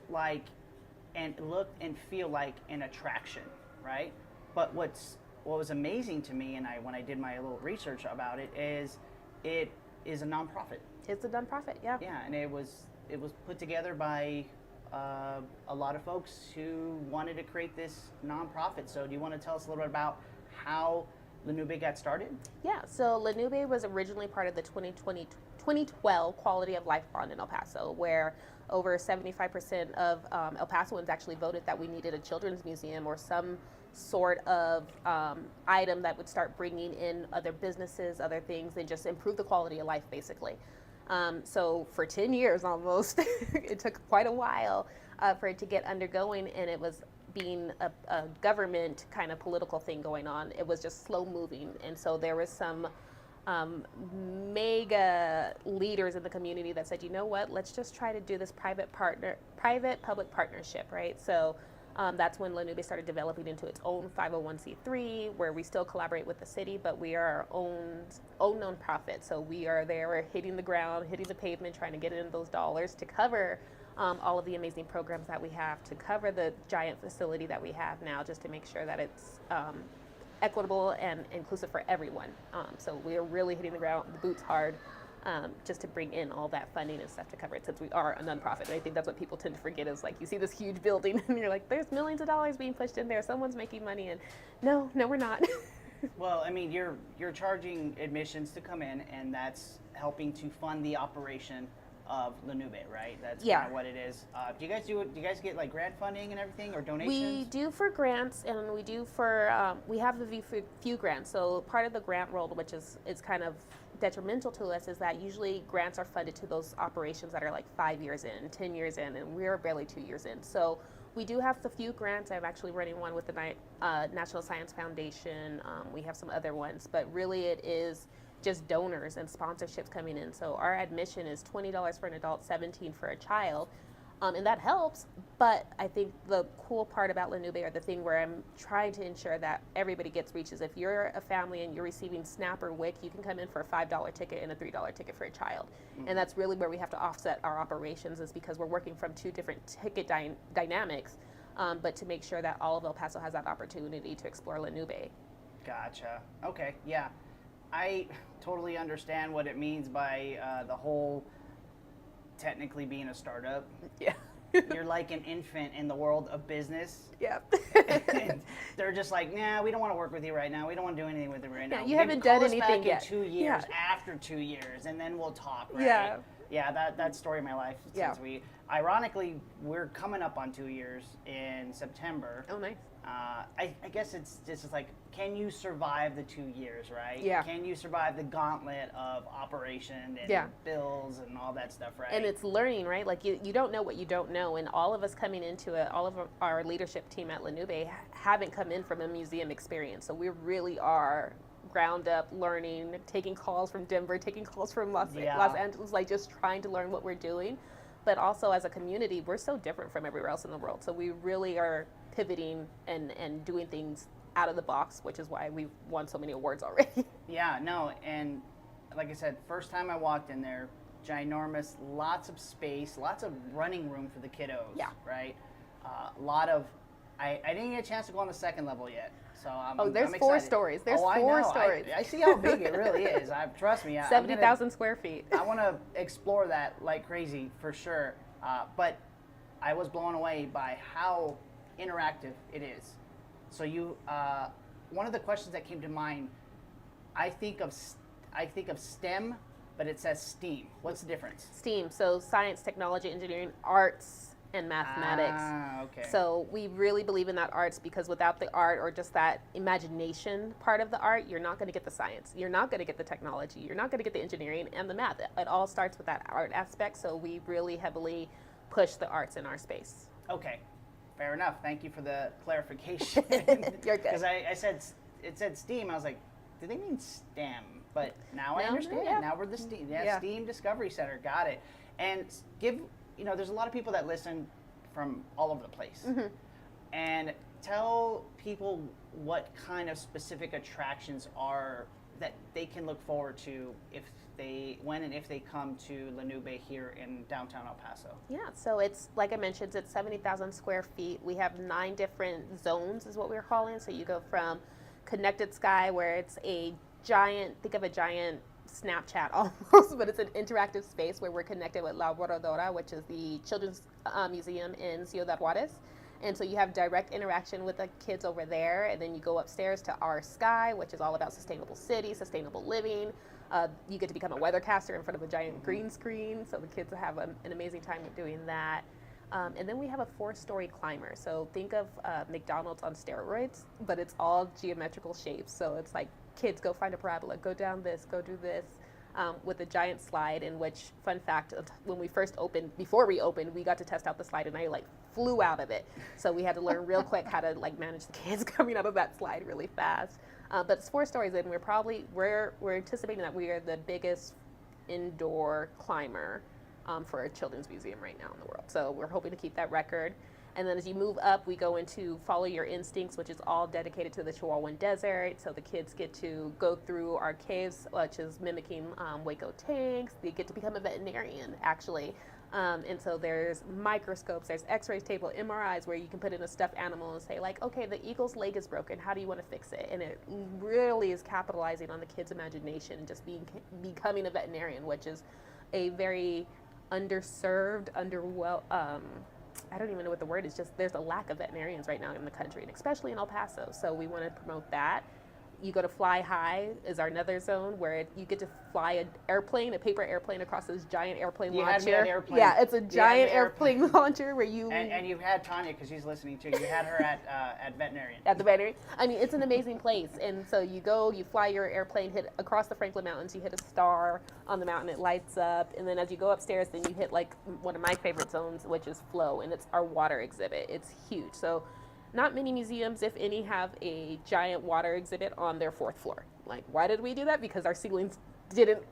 and feel like an attraction, right? But what was amazing to me, and when I did my little research about it is a nonprofit. It's a nonprofit, yeah. Yeah, and it was put together by a lot of folks who wanted to create this nonprofit. So do you want to tell us a little bit about how Nube got started? Yeah, so Nube was originally part of the 2012 Quality of Life Bond in El Paso, where over 75% of El Pasoans actually voted that we needed a children's museum or some sort of item that would start bringing in other businesses, other things, and just improve the quality of life, basically. So for 10 years almost, it took quite a while for it to get undergoing, and it was being a government kind of political thing going on. It was just slow moving, and so there was some mega leaders in the community that said, you know what, let's just try to do this private-public partnership, right? So that's when Nube started developing into its own 501c3, where we still collaborate with the city, but we are our own nonprofit. So we are there, we're hitting the ground, hitting the pavement, trying to get in those dollars to cover all of the amazing programs that we have, to cover the giant facility that we have now, just to make sure that it's equitable and inclusive for everyone. So we are really hitting the ground, the boots hard, just to bring in all that funding and stuff to cover it, since we are a nonprofit. And I think that's what people tend to forget, is like, you see this huge building and you're like, there's millions of dollars being pushed in there, someone's making money, and no, we're not. Well, I mean, you're charging admissions to come in, and that's helping to fund the operation of Nube, right? That's kind of what it is. Do you guys get like grant funding and everything, or donations? We do for grants, and we do for we have a few grants. So part of the grant world, which is kind of detrimental to us, is that usually grants are funded to those operations that are like 5 years in, 10 years in, and we're barely 2 years in. So we do have the few grants. I'm actually running one with the National Science Foundation. We have some other ones, but really it is just donors and sponsorships coming in. So our admission is $20 for an adult, $17 for a child, and that helps. But I think the cool part about Nube, or the thing where I'm trying to ensure that everybody gets reach, is if you're a family and you're receiving SNAP or WIC, you can come in for a $5 ticket and a $3 ticket for a child. And that's really where we have to offset our operations, is because we're working from two different ticket dynamics, but to make sure that all of El Paso has that opportunity to explore Nube. Gotcha. Okay, yeah. I totally understand what it means by the whole technically being a startup. Yeah. You're like an infant in the world of business. Yeah. And they're just like, nah, we don't want to work with you right now. We don't want to do anything with it right now. You haven't done anything yet. Call us back in 2 years, after 2 years, and then we'll talk, right? Yeah. Yeah, that's story of my life. Since ironically, we're coming up on 2 years in September. Oh, nice. I guess it's just like, can you survive the 2 years, right? Yeah. Can you survive the gauntlet of operation and bills and all that stuff, right? And it's learning, right? Like you don't know what you don't know. And all of us coming into it, all of our leadership team at Nube haven't come in from a museum experience. So we really are ground up learning, taking calls from Denver, taking calls from Los Angeles, like just trying to learn what we're doing. But also as a community, we're so different from everywhere else in the world. So we really are pivoting and doing things out of the box, which is why we've won so many awards already. Yeah, no, and like I said, first time I walked in there, ginormous, lots of space, lots of running room for the kiddos, right? A lot of, I didn't get a chance to go on the second level yet. So there's I'm 4 stories. There's 4 stories. I see how big it really is. Trust me. 70,000 square feet. I want to explore that like crazy for sure. But I was blown away by how interactive it is. So one of the questions that came to mind, I think of STEM, but it says STEAM. What's the difference? STEAM, so science, technology, engineering, arts, and mathematics. Okay. So we really believe in that arts, because without the art, or just that imagination part of the art, you're not going to get the science. You're not going to get the technology. You're not going to get the engineering and the math. It all starts with that art aspect. So we really heavily push the arts in our space. Okay. Fair enough. Thank you for the clarification. You're good. Because it said STEAM. I was like, do they mean STEM? But now I understand. Yeah. Now we're the STEAM. Steam Discovery Center. Got it. And there's a lot of people that listen from all over the place. And tell people what kind of specific attractions are that they can look forward to when and if they come to Nube here in downtown El Paso. Yeah, so it's, like I mentioned, it's 70,000 square feet. We have 9 different zones is what we're calling. So you go from Connected Sky, where it's a giant, think of a giant Snapchat almost, but it's an interactive space where we're connected with La Borradora, which is the children's museum in Ciudad Juarez. And so you have direct interaction with the kids over there, and then you go upstairs to our Sky, which is all about sustainable city, sustainable living. You get to become a weathercaster in front of a giant green screen, so the kids have an amazing time doing that. And then we have a 4-story climber. So think of McDonald's on steroids, but it's all geometrical shapes. So it's like, kids, go find a parabola, go down this, go do this. With a giant slide, in which, fun fact, when we first opened, before we opened, we got to test out the slide and I like flew out of it. So we had to learn real quick how to like manage the kids coming out of that slide really fast. But it's 4 stories in. We're anticipating that we are the biggest indoor climber for a children's museum right now in the world. So we're hoping to keep that record. And then as you move up, we go into Follow Your Instincts, which is all dedicated to the Chihuahuan Desert. So the kids get to go through our caves, which is mimicking Waco tanks. They get to become a veterinarian, actually. And so there's microscopes, there's x-rays table, MRIs, where you can put in a stuffed animal and say, like, okay, the eagle's leg is broken. How do you want to fix it? And it really is capitalizing on the kids' imagination, just becoming a veterinarian, which is a very underserved, I don't even know what the word is, just there's a lack of veterinarians right now in the country, and especially in El Paso. So we want to promote that. You go to Fly High is our another zone where you get to fly an airplane, a paper airplane, across this giant airplane launcher. You had me at airplane. Yeah, it's a giant airplane launcher where you... And you've had Tanya, because she's listening too. You had her at veterinarian. At the veterinary. I mean, it's an amazing place. And so you go, you fly your airplane, hit across the Franklin Mountains, you hit a star on the mountain, it lights up. And then as you go upstairs, then you hit like one of my favorite zones, which is Flow, and it's our water exhibit. It's huge. So not many museums, if any, have a giant water exhibit on their 4th floor. Like, why did we do that? Because our ceilings didn't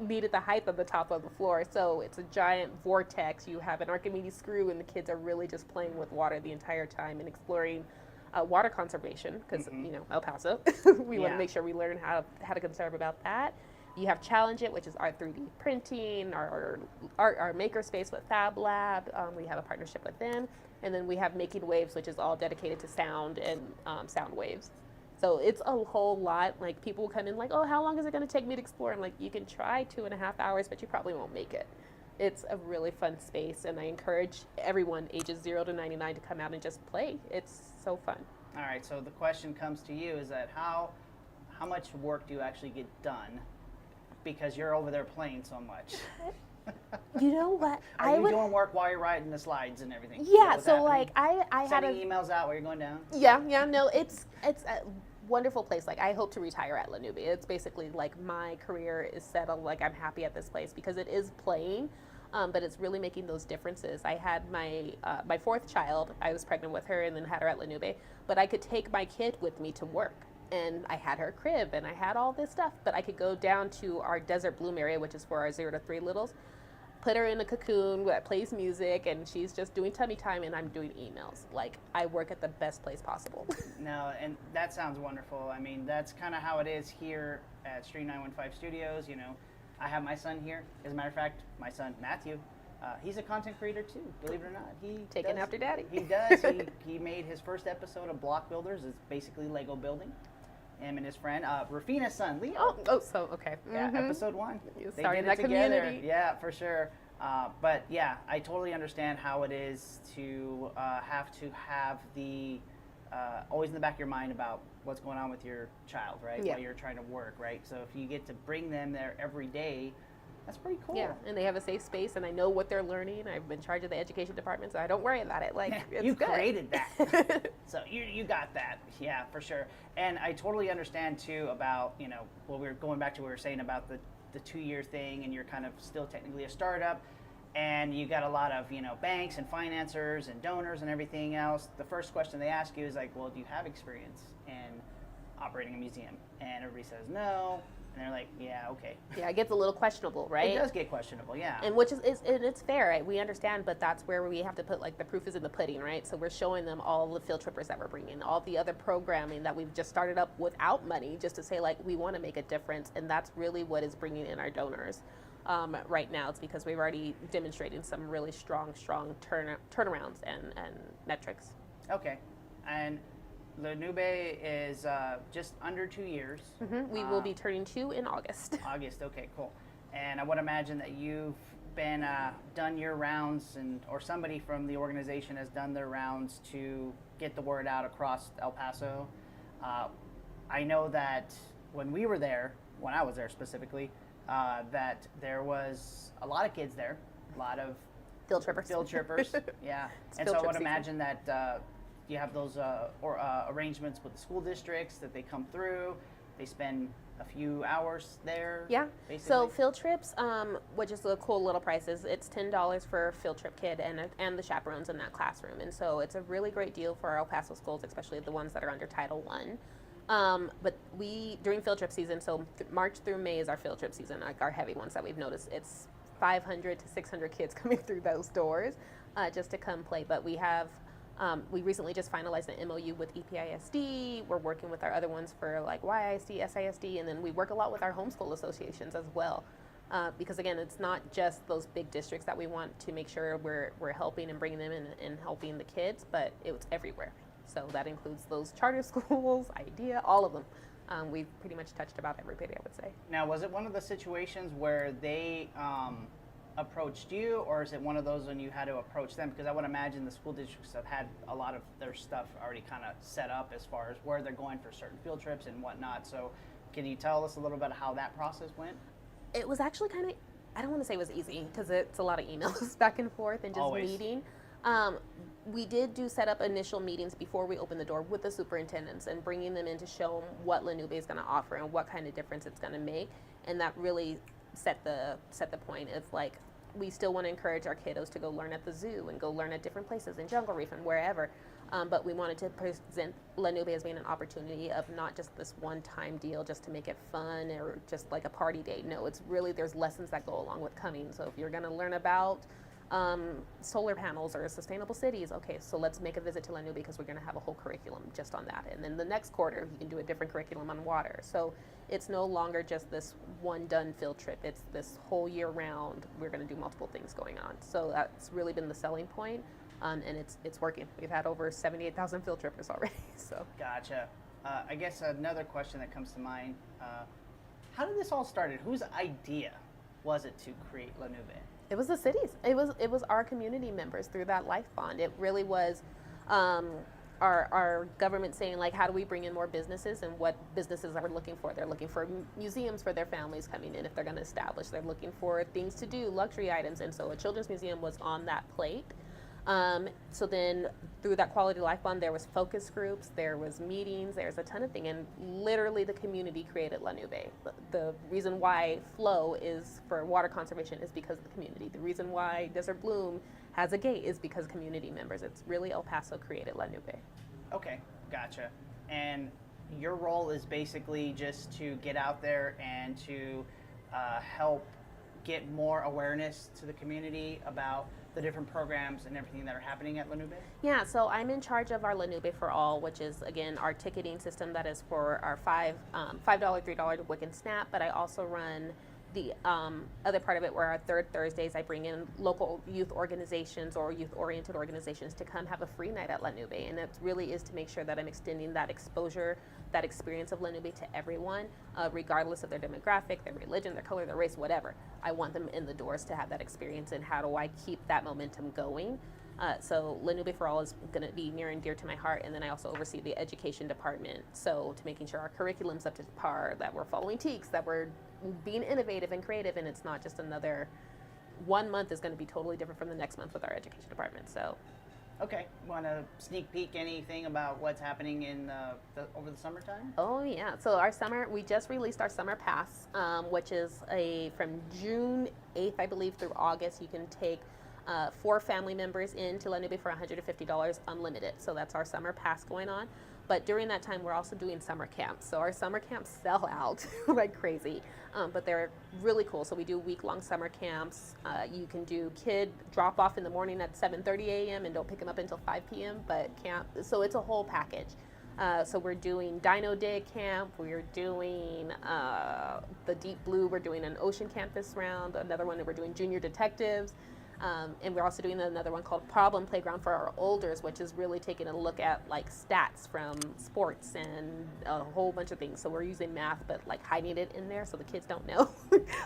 needed the height of the top of the floor. So it's a giant vortex. You have an Archimedes screw, and the kids are really just playing with water the entire time and exploring water conservation, because El Paso, we want to make sure we learn how to conserve about that. You have Challenge It, which is our 3D printing, our makerspace with Fab Lab. We have a partnership with them. And then we have Making Waves, which is all dedicated to sound and sound waves. So it's a whole lot. Like, people will come in like, oh, how long is it going to take me to explore? I'm like, you can try 2.5 hours, but you probably won't make it. It's a really fun space, and I encourage everyone ages 0 to 99 to come out and just play. It's so fun. All right, so the question comes to you is that how much work do you actually get done because you're over there playing so much? You know what? Are you doing work while you're riding the slides and everything? Yeah, so happening? Like I had sending emails out while you're going down? Yeah, no, it's a wonderful place. Like, I hope to retire at La Nube. It's basically like my career is settled. Like, I'm happy at this place because it is playing, but it's really making those differences. I had my 4th child. I was pregnant with her and then had her at La Nube, but I could take my kid with me to work. And I had her crib and I had all this stuff, but I could go down to our Desert Bloom area, which is for our 0 to 3 littles, put her in a cocoon that plays music, and she's just doing tummy time, and I'm doing emails. Like, I work at the best place possible. No, and that sounds wonderful. I mean, that's kind of how it is here at Stream915 Studios. You know, I have my son here. As a matter of fact, my son, Matthew, he's a content creator too, believe it or not. Taken after daddy. He does. He made his first episode of Block Builders. It's basically Lego building. Him and his friend, Rafina's son, Leo. So okay. Yeah, episode 1. They did it together. Community. Yeah, for sure. But yeah, I totally understand how it is to have the always in the back of your mind about what's going on with your child, right? Yeah. While you're trying to work, right? So if you get to bring them there every day, that's pretty cool. Yeah, and they have a safe space, and I know what they're learning. I've been in charge of the education department, so I don't worry about it. Like, it's you good. Created that, so you got that. Yeah, for sure. And I totally understand too about, you know, well, we were going back to what we were saying about the 2-year thing, and you're kind of still technically a startup, and you got a lot of, you know, banks and financiers and donors and everything else. The first question they ask you is like, well, do you have experience in operating a museum? And everybody says no. And they're like, yeah, okay. Yeah, it gets a little questionable, right? It does get questionable, yeah. And which is and it's fair, right? We understand, but that's where we have to put, like, the proof is in the pudding, right? So we're showing them all the field trippers that we're bringing, all the other programming that we've just started up without money, just to say, like, we want to make a difference, and that's really what is bringing in our donors right now. It's because we've already demonstrated some really strong turnarounds and metrics. Okay, and La Nube is just under 2 years. Mm-hmm. We will be turning 2 in August. August, okay, cool. And I would imagine that you've been done your rounds, or somebody from the organization has done their rounds to get the word out across El Paso. I know that when I was there specifically, that there was a lot of kids there, a lot of Field trippers. Yeah. And so I would imagine that you have those arrangements with the school districts that they come through, they spend a few hours there. Yeah. Basically. So field trips, which is a cool little prices. It's $10 for a field trip kid and the chaperones in that classroom, and so it's a really great deal for our El Paso schools, especially the ones that are under Title I. But during field trip season, so March through May is our field trip season, like our heavy ones that we've noticed. It's 500 to 600 kids coming through those doors just to come play. But we have. We recently just finalized an MOU with EPISD. We're working with our other ones for like YISD, SISD, and then we work a lot with our homeschool associations as well. Because again, it's not just those big districts that we want to make sure we're helping and bringing them in and helping the kids, but it's everywhere. So that includes those charter schools, IDEA, all of them. We've pretty much touched about everybody, I would say. Now, was it one of the situations where they approached you, or is it one of those when you had to approach them? Because I would imagine the school districts have had a lot of their stuff already kind of set up as far as where they're going for certain field trips and whatnot. So can you tell us a little bit how that process went? It was actually kind of, I don't want to say it was easy because it's a lot of emails back and forth and just Always. meeting. We did set up initial meetings before we opened the door with the superintendents and bringing them in to show them what La Nube is going to offer and what kind of difference it's going to make. And that really set the point of like, we still want to encourage our kiddos to go learn at the zoo and go learn at different places in Jungle Reef and wherever. But we wanted to present La Nube as being an opportunity of not just this one-time deal just to make it fun or just like a party day. No, it's really, there's lessons that go along with coming. So if you're going to learn about solar panels or sustainable cities, okay, so let's make a visit to La Nube because we're going to have a whole curriculum just on that. And then the next quarter, you can do a different curriculum on water. So it's no longer just this one done field trip. It's this whole year round. We're going to do multiple things going on. So that's really been the selling point, and it's working. We've had over 78,000 field trippers already. So Gotcha. I guess another question that comes to mind, how did this all started? Whose idea was it to create La Nube? it was the cities. It was our community members through that life bond. It really was our government saying, like, how do we bring in more businesses, and what businesses are looking for? They're looking for museums for their families coming in if they're going to establish. They're looking for things to do, luxury items, and so a children's museum was on that plate. So then through that quality life bond, there was focus groups, there was meetings, there's a ton of things, and literally the community created La Nube. The reason why Flow is for water conservation is because of the community. The reason why Desert Bloom has a gate is because community members. It's really El Paso created La Nube. Okay, gotcha. And your role is basically just to get out there and to help get more awareness to the community about the different programs and everything that are happening at La Nube? Yeah, so I'm in charge of our La Nube for All, which is, again, our ticketing system that is for our $5, $3 Wick and Snap, but I also run the other part of it where our third Thursdays I bring in local youth organizations or youth-oriented organizations to come have a free night at La Nube, and it really is to make sure that I'm extending that exposure, that experience of La Nube to everyone, regardless of their demographic, their religion, their color, their race, whatever. I want them in the doors to have that experience, and how do I keep that momentum going? So La Nube for All is going to be near and dear to my heart, and then I also oversee the education department, so to making sure our curriculum's up to par, that we're following TEKS, that we're being innovative and creative, and it's not just another 1 month is going to be totally different from the next month with our education department. So okay, want to sneak peek anything about what's happening in over the summertime? Oh yeah, so our summer, we just released our summer pass, which is from June 8th, I believe, through August. You can take 4 family members into La Nube for $150 unlimited. So that's our summer pass going on. But during that time, we're also doing summer camps. So our summer camps sell out like crazy, but they're really cool. So we do week-long summer camps. You can do kid drop-off in the morning at 7:30 a.m. and don't pick them up until 5 p.m., but camp. So it's a whole package. So we're doing Dino Day camp. We're doing the Deep Blue. We're doing an ocean camp this round. Another one that we're doing junior detectives. And we're also doing another one called Problem Playground for our olders, which is really taking a look at like stats from sports and a whole bunch of things. So we're using math, but like hiding it in there so the kids don't know,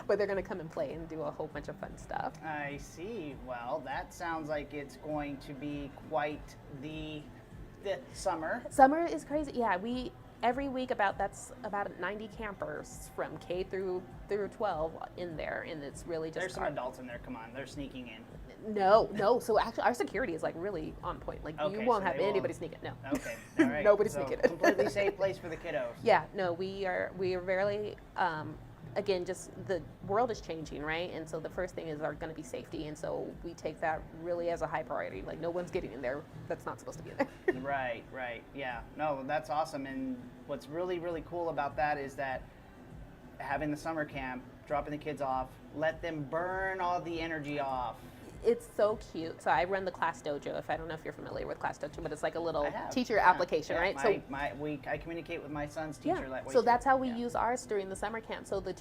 but they're going to come and play and do a whole bunch of fun stuff. I see. Well, that sounds like it's going to be quite the summer. Summer is crazy. Yeah, every week that's about 90 campers from K through 12 in there, and it's really just. There's some adults in there. Come on, they're sneaking in. No. So actually, our security is like really on point. Like you won't have anybody sneaking. No. Okay. All right. Nobody's so sneaking. Completely safe place for the kiddos. Yeah. No, we are very. Again, just the world is changing, right? And so the first thing is going to be safety, and so we take that really as a high priority. Like no one's getting in there that's not supposed to be in there. Right. Yeah. No, that's awesome. And what's really, really cool about that is that having the summer camp, dropping the kids off, let them burn all the energy off. It's so cute. So I run the Class Dojo. I don't know if you're familiar with Class Dojo, but it's like a little teacher application, right? I communicate with my son's teacher that way. So that's how we use ours during the summer camp. So the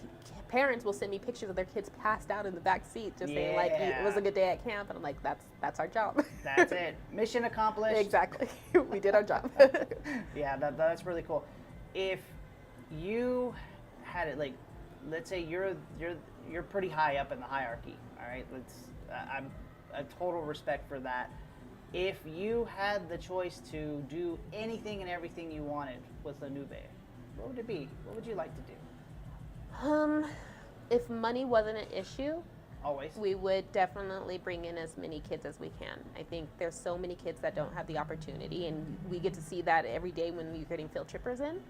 parents will send me pictures of their kids passed out in the back seat, just saying like it was a good day at camp, and I'm like, that's our job. That's it. Mission accomplished. Exactly. We did our job. Yeah, that's really cool. If you had it, like, let's say you're pretty high up in the hierarchy. All right, I'm a total respect for that. If you had the choice to do anything and everything you wanted with the Nube, what would it be? What would you like to do? If money wasn't an issue, always, we would definitely bring in as many kids as we can. I think there's so many kids that don't have the opportunity, and we get to see that every day when we're getting field trippers in.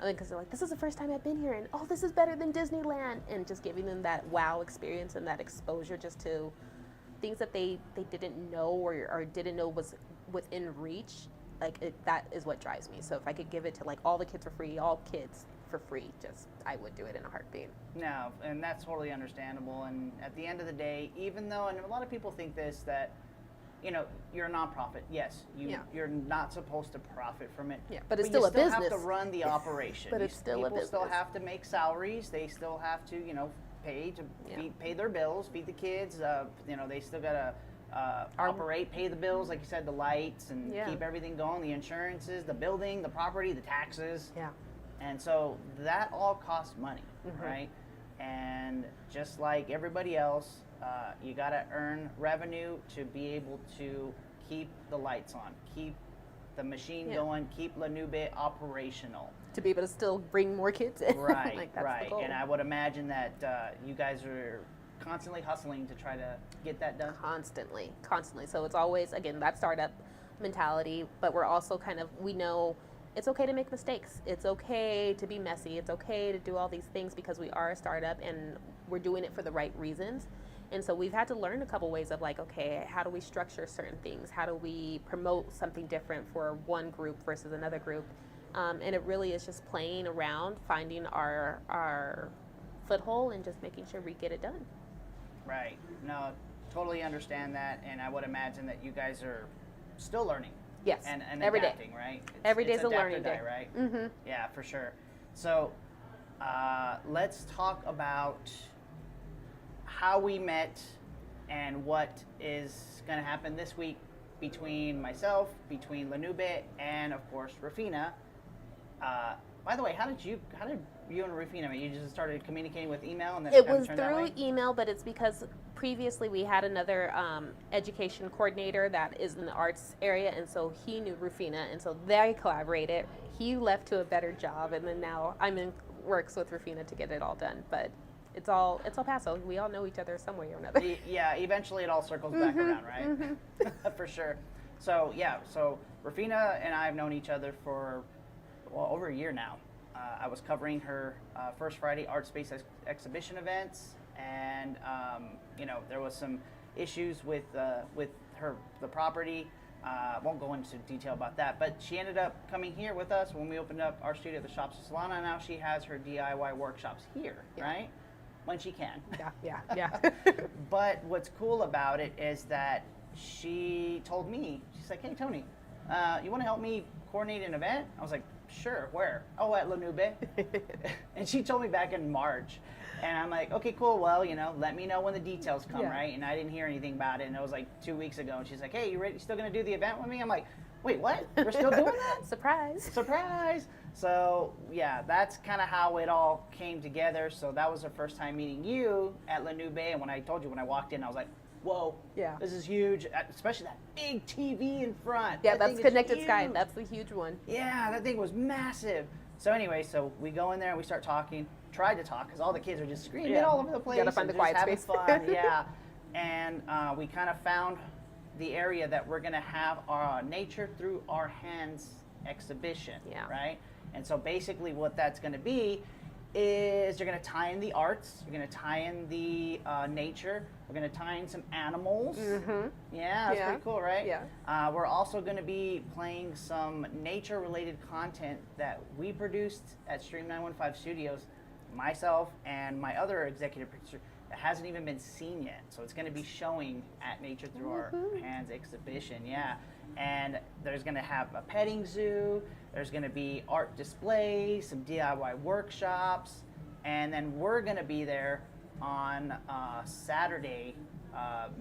Because they're like, this is the first time I've been here, and oh, this is better than Disneyland, and just giving them that wow experience and that exposure just to things that they didn't know or didn't know was within reach. That is what drives me. So if I could give it to like all the kids for free, all kids for free, I would do it in a heartbeat. No, and that's totally understandable. And at the end of the day, even though, and a lot of people think this, that you're a nonprofit. Yes, you're not supposed to profit from it. Yeah, but it's still a business. You still have to run the operation. But it's still a business. People still have to make salaries. They still have to, pay their bills, feed the kids. They still gotta operate, pay the bills, like you said, the lights, and keep everything going. The insurances, the building, the property, the taxes. Yeah. And so that all costs money, right? And just like everybody else, you got to earn revenue to be able to keep the lights on, keep the machine going, keep La Nube operational. To be able to still bring more kids in. Right, right. And I would imagine that you guys are constantly hustling to try to get that done. Constantly. So it's always, again, that startup mentality, but we're also we know it's okay to make mistakes. It's okay to be messy. It's okay to do all these things because we are a startup and we're doing it for the right reasons. And so we've had to learn a couple ways of okay, how do we structure certain things? How do we promote something different for one group versus another group? And it really is just playing around, finding our foothold and just making sure we get it done. Right. No, totally understand that. And I would imagine that you guys are still learning. Yes. And every adapting, day. Right? Every day's it's a learning day, right? Mm-hmm. Yeah, for sure. So let's talk about how we met and what is going to happen this week between myself, between La Nube, and of course Rufina. By the way, how did you and Rufina meet? You just started communicating with email, and then it was through email, but it's because previously we had another education coordinator that is in the arts area, and so he knew Rufina, and so they collaborated. He left to a better job, and then now I'm in works with Rufina to get it all done. But it's all Paso. We all know each other some way or another. Yeah, eventually it all circles back around, right? Mm-hmm. For sure. So Rufina and I have known each other for over a year now. I was covering her First Friday Art Space exhibition events, and there was some issues with the property. Won't go into detail about that, but she ended up coming here with us when we opened up our studio at the Shops of Solana. Now she has her DIY workshops here, right? When she can. Yeah. But what's cool about it is that she told me, she's like, hey, Tony, you want to help me coordinate an event? I was like, sure, where? Oh, at La Nube. And she told me back in March. And I'm like, okay, cool. Well, let me know when the details come, Yeah. right? And I didn't hear anything about it. And it was like 2 weeks ago. And she's like, hey, you ready? You still going to do the event with me? I'm like, wait, what? We're still doing that? Surprise. Surprise. So, yeah, that's kind of how it all came together. So that was the first time meeting you at Nube. And when I told you, when I walked in, I was like, whoa, Yeah. this is huge, especially that big TV in front. Yeah, That that's thing is Connected Sky. huge. That's the huge one. Yeah, that thing was massive. So anyway, so we go in there and we start talking, tried to talk, because all the kids are just screaming all over the place. Gotta find and the just quiet having space. fun, yeah. And we kind of found the area that we're going to have our Nature Through Our Hands exhibition, right? And so basically what that's going to be is you're going to tie in the arts, you're going to tie in the nature, we're going to tie in some animals. Yeah, that's pretty cool, right? Yeah. We're also going to be playing some nature-related content that we produced at Stream915 Studios, myself and my other executive producer, that hasn't even been seen yet. So it's going to be showing at Nature Through Our Hands exhibition, yeah. And there's going to have a petting zoo, there's going to be art displays, some DIY workshops, and then we're going to be there on Saturday,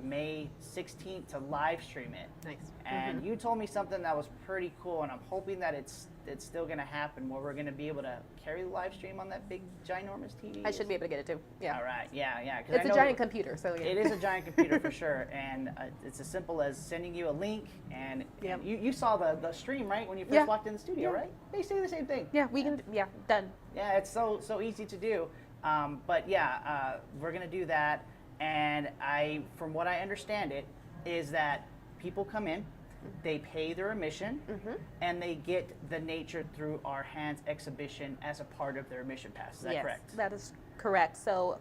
May 16th to live stream it. Nice. And you told me something that was pretty cool, and I'm hoping that it's still going to happen, where we're going to be able to carry the live stream on that big, ginormous TV. I should be able to get it too. Yeah. All right. Yeah. 'Cause It's a giant computer, so yeah. It is a giant computer for sure, and it's as simple as sending you a link, and you saw the stream, right, when you first walked in the studio, right? They say the same thing. Yeah, we can. Yeah, done. Yeah, it's so easy to do. But yeah, we're gonna do that, and from what I understand it, is that people come in, they pay their admission, and they get the Nature Through Our Hands exhibition as a part of their admission pass. Is that correct? That is correct. So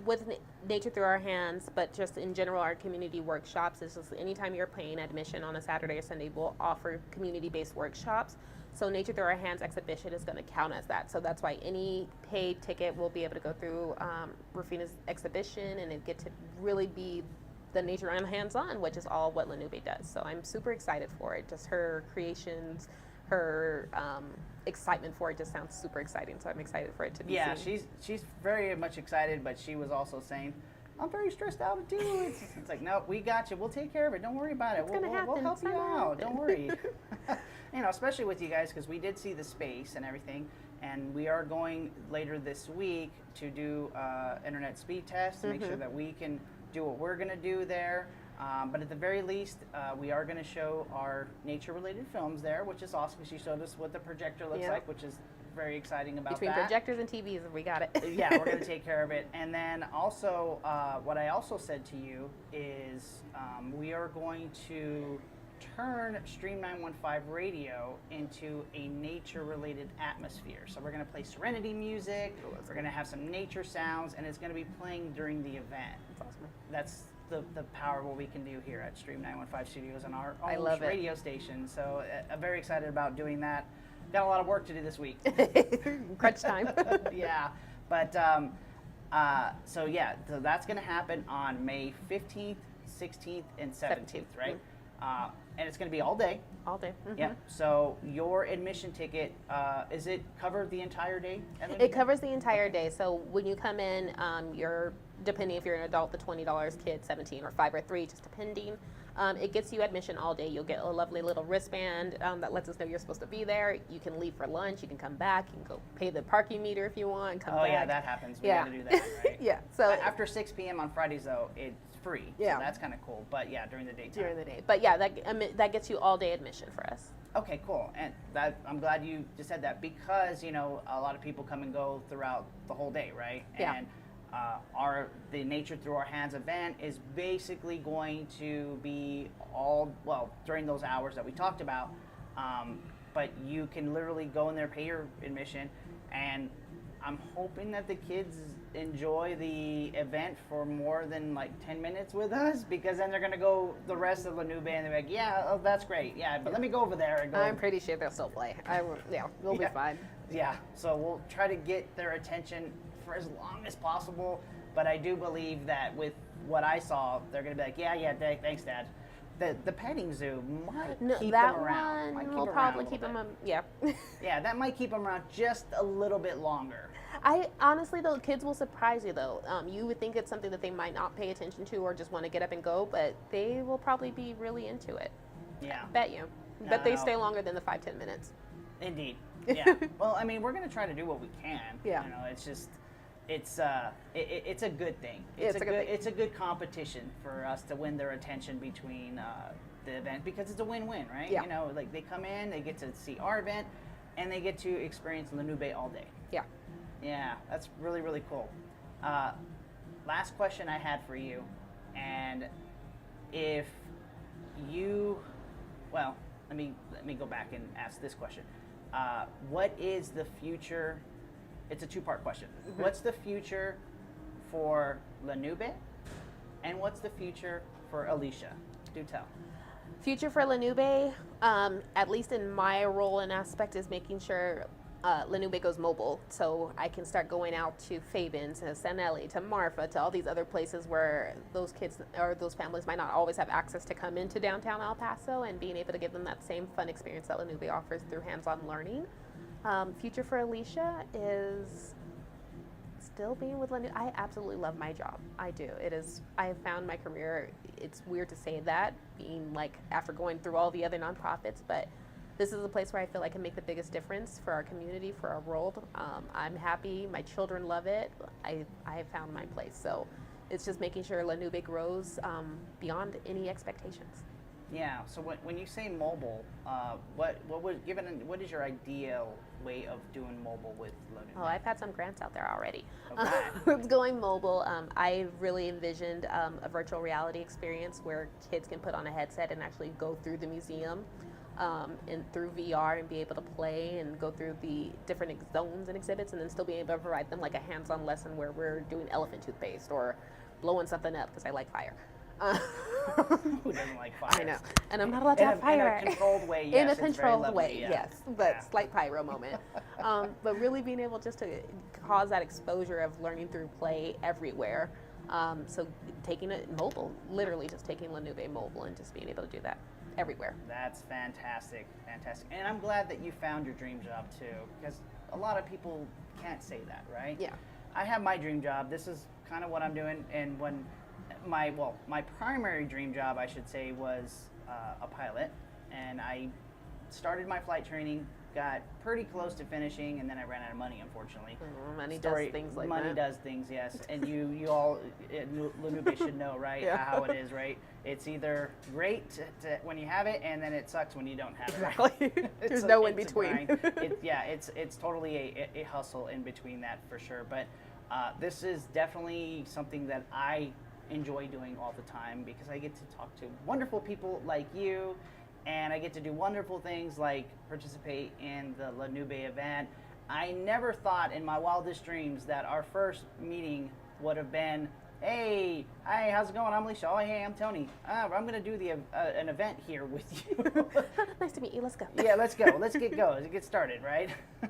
with Nature Through Our Hands, but just in general, our community workshops is just anytime you're paying admission on a Saturday or Sunday, we'll offer community-based workshops. So Nature Through Our Hands exhibition is going to count as that. So that's why any paid ticket will be able to go through Rufina's exhibition, and it get to really be the nature on hands-on, which is all what Nube does. So I'm super excited for it. Just her creations, her excitement for it just sounds super exciting. So I'm excited for it to be seen. she's very much excited, but she was also saying, I'm very stressed out too. It's like, no, we got you. We'll take care of it. Don't worry about it. We'll help you out. Don't worry. Especially with you guys, because we did see the space and everything, and we are going later this week to do internet speed tests to make sure that we can do what we're going to do there. But at the very least, we are going to show our nature-related films there, which is awesome. She showed us what the projector looks like, which is very exciting about Between projectors and TVs, we got it. Yeah, we're going to take care of it. And then also, what I also said to you is we are going to turn Stream915 Radio into a nature-related atmosphere. So we're going to play Serenity music, we're going to have some nature sounds, and it's going to be playing during the event. That's awesome. That's the power of what we can do here at Stream915 Studios on our own radio station. So I'm very excited about doing that. Got a lot of work to do this week. Crunch time. Yeah, but so that's going to happen on May 15th, 16th, and 17th, right? And it's going to be all day. All day. Yeah. So your admission ticket, is it covered the entire day? It covers the entire day. So when you come in, you're, depending if you're an adult, the $20, kid, 17, or 5 or 3, just depending. It gets you admission all day. You'll get a lovely little wristband that lets us know you're supposed to be there. You can leave for lunch. You can come back. You can go pay the parking meter if you want and come back. Oh, yeah, that happens. We got to do that, right? Yeah. So after 6 p.m. on Fridays, though, it's free. Yeah. So that's kind of cool. But, yeah, during the daytime. During the day. But, yeah, that gets you all-day admission for us. Okay, cool. And I'm glad you just said that, because, a lot of people come and go throughout the whole day, right? Yeah. And the Nature Through Our Hands event is basically going to be during those hours that we talked about, but you can literally go in there, pay your admission, and I'm hoping that the kids enjoy the event for more than like 10 minutes with us, because then they're going to go the rest of the Nube and they're like, that's great, but let me go over there and go. I'm pretty sure they'll still play. We'll be fine. Yeah, so we'll try to get their attention for as long as possible, but I do believe that with what I saw, they're going to be like, thanks, Dad. the petting zoo might No, keep that them around. one Might keep will them around a probably little keep them. bit. Yeah. Yeah, that might keep them around just a little bit longer. I honestly though, kids will surprise you though. You would think it's something that they might not pay attention to or just want to get up and go, but they will probably be really into it. Yeah. Bet you. Bet they stay longer than the 5-10 minutes. Indeed. Yeah. Well, I mean, we're going to try to do what we can. Yeah. You know, it's just, it's a good thing. It's a good thing. It's a good competition for us to win their attention between the event, because it's a win-win, right? Yeah. You know, like they come in, they get to see our event, and they get to experience Nube all day. Yeah. Yeah, that's really, really cool. Last question I had for you, and if you, well, let me go back and ask this question. What is the future? It's a two-part question. Mm-hmm. What's the future for Nube, and what's the future for Alysha? Do tell. Future for Nube, at least in my role and aspect, is making sure Nube goes mobile, so I can start going out to Fabin, to Sanelli, to Marfa, to all these other places where those kids or those families might not always have access to come into downtown El Paso, and being able to give them that same fun experience that Nube offers through hands-on learning. Future for Alysha is still being with Nube. I absolutely love my job. I do. It is. I have found my career. It's weird to say that, being like after going through all the other nonprofits, but this is a place where I feel I can make the biggest difference for our community, for our world. I'm happy. My children love it. I have found my place. So it's just making sure Nube grows beyond any expectations. Yeah. So when you say mobile, what is your ideal way of doing mobile with Nube? Oh, I've had some grants out there already. Okay. It's going mobile. I really envisioned a virtual reality experience where kids can put on a headset and actually go through the museum. And through VR and be able to play and go through the different zones and exhibits, and then still be able to provide them like a hands-on lesson where we're doing elephant toothpaste or blowing something up because I like fire. Who doesn't like fire? I know, and I'm not allowed to have fire. In a controlled way, yes. In a it's very controlled lovely, way, yeah. yes, but slight pyro moment. But really being able just to cause that exposure of learning through play everywhere. So taking it mobile, literally just taking Nube mobile and just being able to do that everywhere. That's fantastic, fantastic. And I'm glad that you found your dream job too, because a lot of people can't say that, right? Yeah. I have my dream job. This is kind of what I'm doing, and when my primary dream job, I should say, was a pilot, and I started my flight training, got pretty close to finishing, and then I ran out of money, unfortunately. Money does things like money that. does things, yes. And you all, Nube should know, right, Yeah. how it is, right? It's either great when you have it, and then it sucks when you don't have it. Exactly. There's no in it's a between. grind. It's totally a hustle in between that for sure. But this is definitely something that I enjoy doing all the time, because I get to talk to wonderful people like you, and I get to do wonderful things like participate in the Nube event. I never thought in my wildest dreams that our first meeting would have been, hey, hi, how's it going? I'm Alysha. Oh, hey, I'm Tony. I'm going to do an event here with you. Nice to meet you. Let's go. Yeah, let's go. Let's get started, right?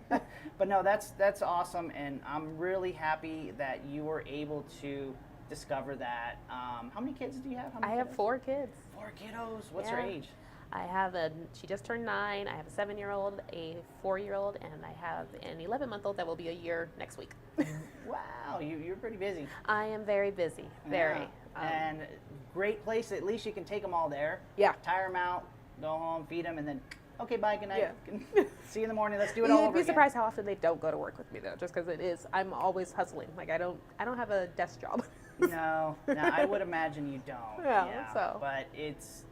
But no, that's awesome, and I'm really happy that you were able to discover that. How many kids do you have? I have 4 kids. 4 kiddos. What's Yeah. her age? I have she just turned 9, I have a 7-year-old, a 4-year-old, and I have an 11-month-old that will be a year next week. Wow, you're pretty busy. I am very busy, very. Yeah. And great place, at least you can take them all there. Yeah. Tire them out, go home, feed them, and then, okay, bye, good night. Yeah. See you in the morning, let's do it all over You'd be again. surprised how often they don't go to work with me though, just because I'm always hustling. Like I don't have a desk job. No, I would imagine you don't. Yeah, so. But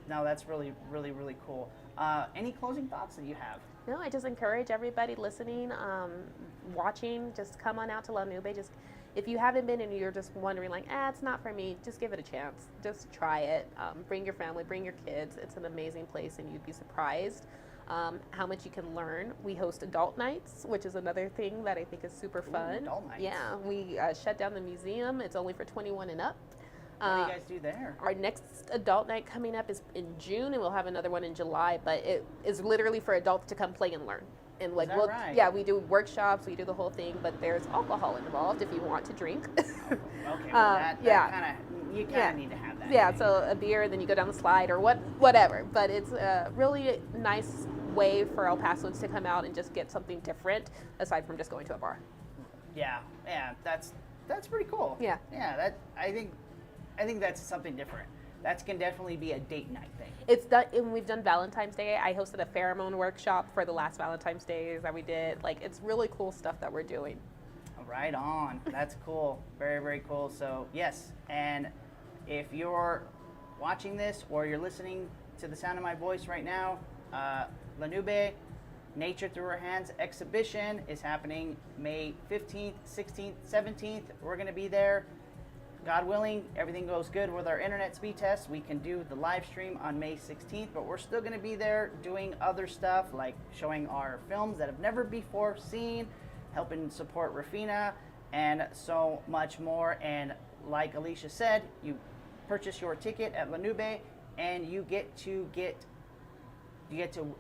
that's really, really, really cool. Any closing thoughts that you have? No, I just encourage everybody listening, watching, just come on out to Nube. Just if you haven't been and you're just wondering like, it's not for me, just give it a chance. Just try it. Bring your family, bring your kids. It's an amazing place, and you'd be surprised how much you can learn. We host adult nights, which is another thing that I think is super fun. Adult nights. Yeah, we shut down the museum. It's only for 21 and up. What do you guys do there? Our next adult night coming up is in June, and we'll have another one in July, but it is literally for adults to come play and learn. And like, right? Yeah, we do workshops, we do the whole thing, but there's alcohol involved if you want to drink. Okay, well, you kind of Yeah. need to have that. Yeah, so a beer, then you go down the slide or whatever. But it's a really nice way for El Pasoans to come out and just get something different aside from just going to a bar. Yeah, that's pretty cool. Yeah. Yeah, I think that's something different. That can definitely be a date night thing. It's done, and we've done Valentine's Day. I hosted a pheromone workshop for the last Valentine's Days that we did. Like, it's really cool stuff that we're doing. Right on. That's cool. Very, very cool. So, yes, and if you're watching this or you're listening to the sound of my voice right now, La Nube Nature Through Our Hands exhibition is happening May 15th, 16th, 17th. We're going to be there. God willing, everything goes good with our internet speed test. We can do the live stream on May 16th, but we're still going to be there doing other stuff like showing our films that have never before seen, helping support Rafina, and so much more. And like Alysha said, you purchase your ticket at La Nube, and you get to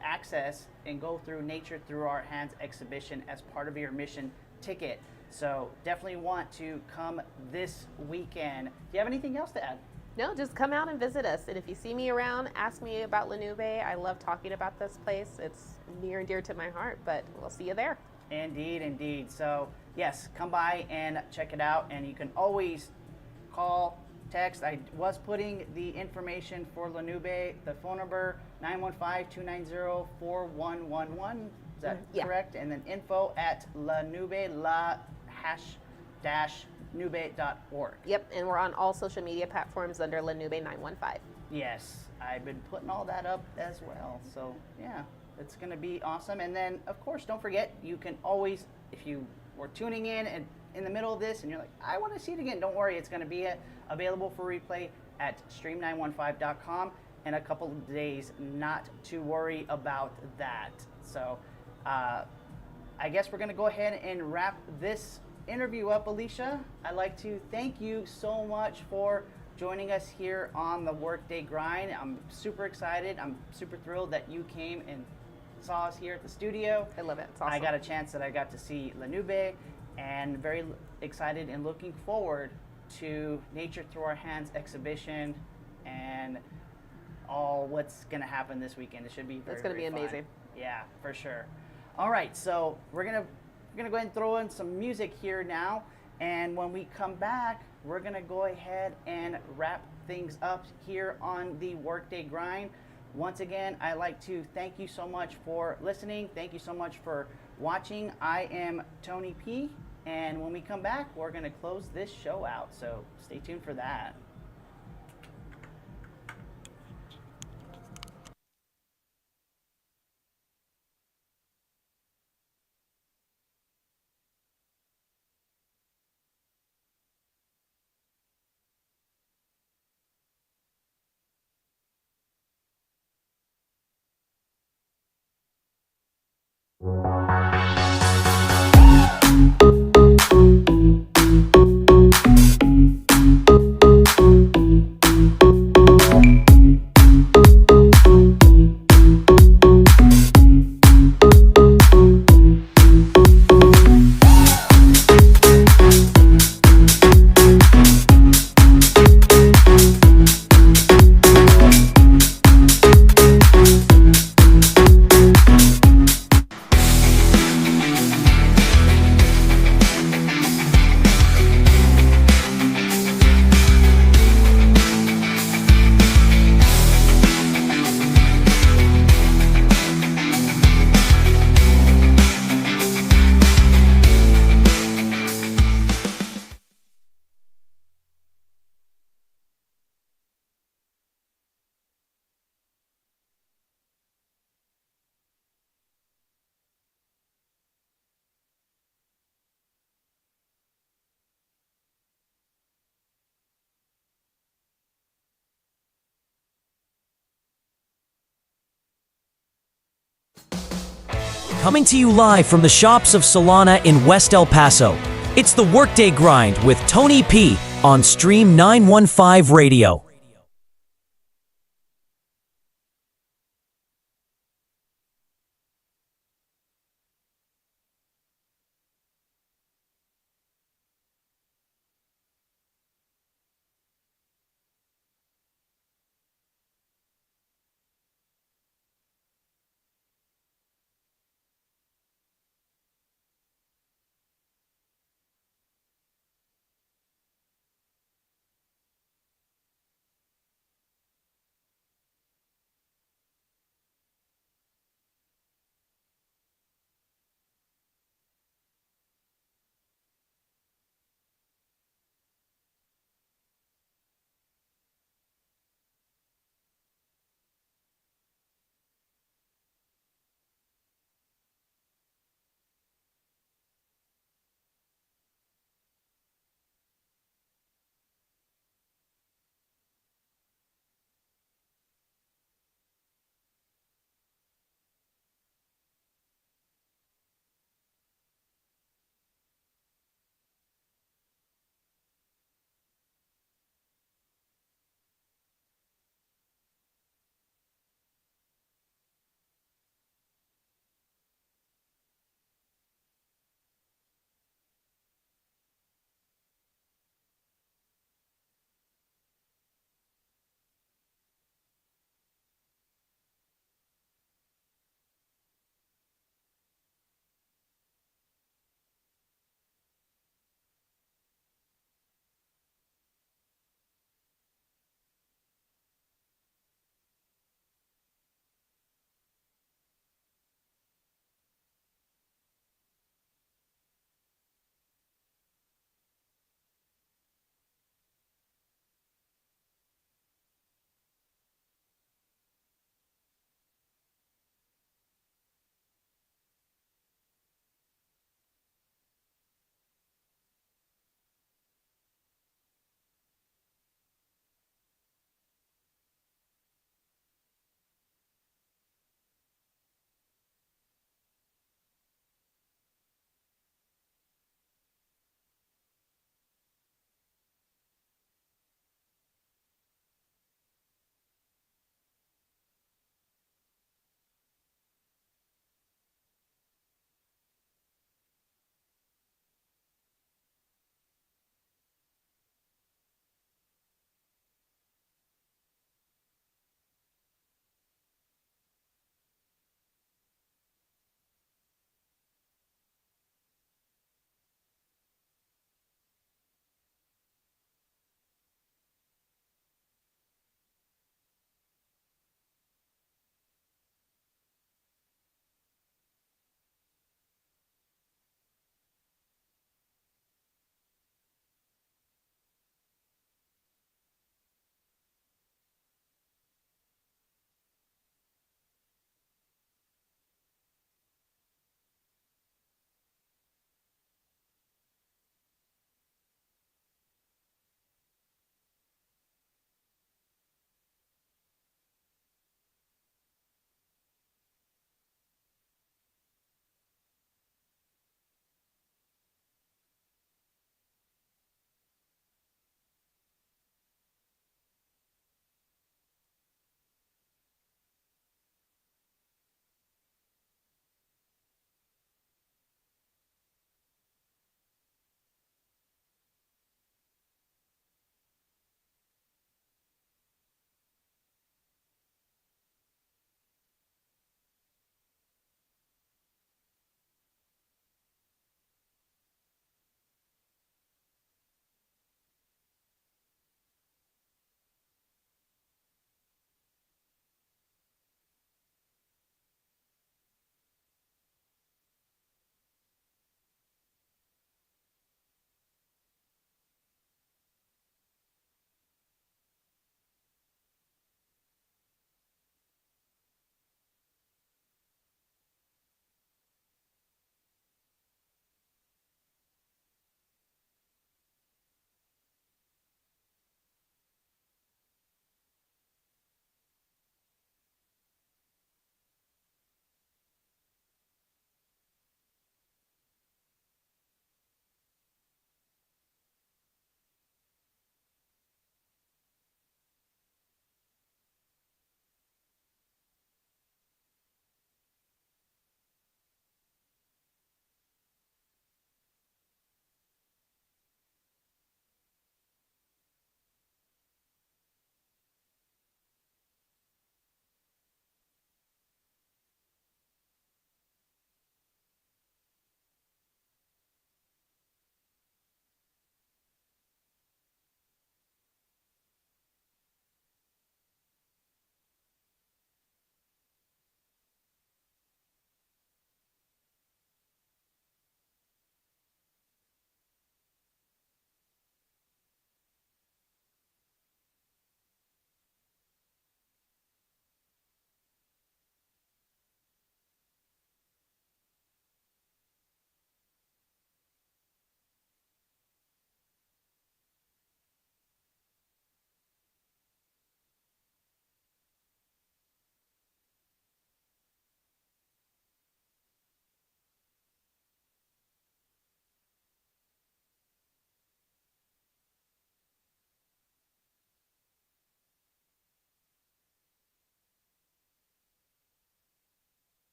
access and go through Nature Through Our Hands exhibition as part of your mission ticket. So definitely want to come this weekend. Do you have anything else to add? No, just come out and visit us. And if you see me around, ask me about La Nube. I love talking about this place. It's near and dear to my heart, but we'll see you there. Indeed, indeed. So yes, come by and check it out. And you can always call, text. I was putting the information for La Nube, the phone number 915-290-4111. Is that correct? And then info at La Nube, la-nube.org. Yep, and we're on all social media platforms under La Nube 915. Yes, I've been putting all that up as well. So yeah, it's going to be awesome. And then, of course, don't forget, you can always, if you were tuning in and in the middle of this and you're like, I want to see it again, don't worry, it's going to be available for replay at stream915.com in a couple of days. Not to worry about that. So I guess we're going to go ahead and wrap this interview up, Alysha. I'd like to thank you so much for joining us here on the Workday Grind. I'm super excited. I'm super thrilled that you came and saw us here at the studio. I love it. It's awesome. I got a chance that I got to see La Nube, and very excited and looking forward to Nature Through Our Hands exhibition and all what's going to happen this weekend. It should be very, it's going to be amazing. Yeah, for sure. All right, so we're gonna go ahead and throw in some music here now, and when we come back, we're gonna go ahead and wrap things up here on the Workday Grind. Once again, I'd like to thank you so much for listening. Thank you so much for watching. I am TonyP, and when we come back, we're gonna close this show out. So stay tuned for that. Coming to you live from the shops of Solana in West El Paso, it's the Workday Grind with TonyP on Stream915 Radio.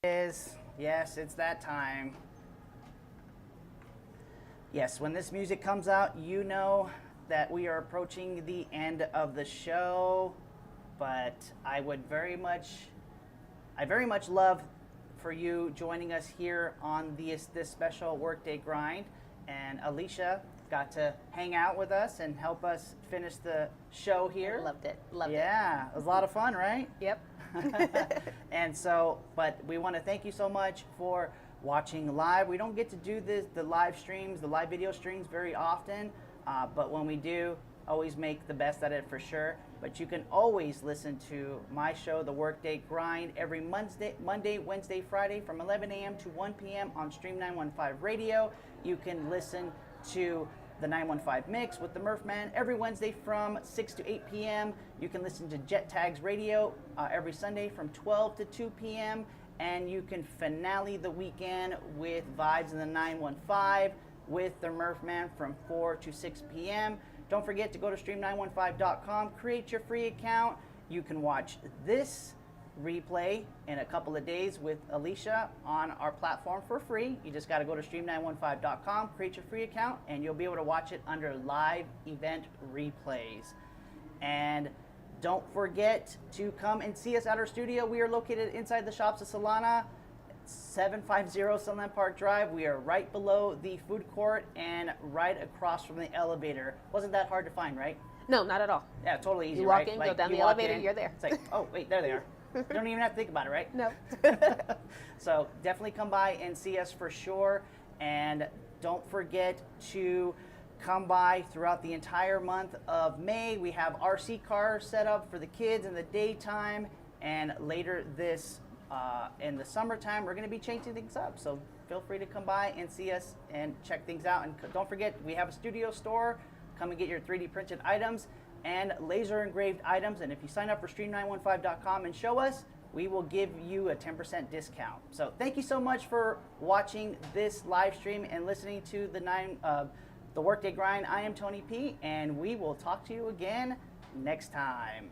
Yes, it's that time. Yes, when this music comes out, you know that we are approaching the end of the show, but I very much love for you joining us here on this special Workday Grind, and Alysha got to hang out with us and help us finish the show here. Loved it. Loved it. Yeah, it was a lot of fun, right? Yep. And so, but we want to thank you so much for watching live. We don't get to do the live streams, the live video streams very often, but when we do, always make the best at it for sure. But you can always listen to my show, The Workday Grind, every Monday, Wednesday, Friday from 11 a.m. to 1 p.m. on Stream915 Radio. You can listen to the 915 Mix with the Murph Man every Wednesday from 6 to 8 p.m. You can listen to Jet Tags Radio every Sunday from 12 to 2 p.m. And you can finale the weekend with Vibes in the 915 with the Murph Man from 4 to 6 p.m. Don't forget to go to stream915.com, create your free account. You can watch this replay in a couple of days with Alysha on our platform for free. You just got to go to stream915.com, create your free account, and you'll be able to watch it under live event replays. And don't forget to come and see us at our studio. We are located inside the shops of Solana, 750 Sunland Park Drive. We are right below the food court and right across from the elevator. Wasn't that hard to find, right? No, not at all. Yeah, totally easy, You walk right? in, Like, go down you the walk elevator, in, you're there. It's like, oh, wait, there they are. You don't even have to think about it, right? No. So definitely come by and see us for sure. And don't forget to come by throughout the entire month of May. We have RC cars set up for the kids in the daytime. And later this, in the summertime, we're going to be changing things up. So feel free to come by and see us and check things out. And don't forget, we have a studio store. Come and get your 3D printed items and laser engraved items. And if you sign up for stream915.com and show us, we will give you a 10% discount. So thank you so much for watching this live stream and listening to the Workday Grind. I am Tony P, and we will talk to you again next time.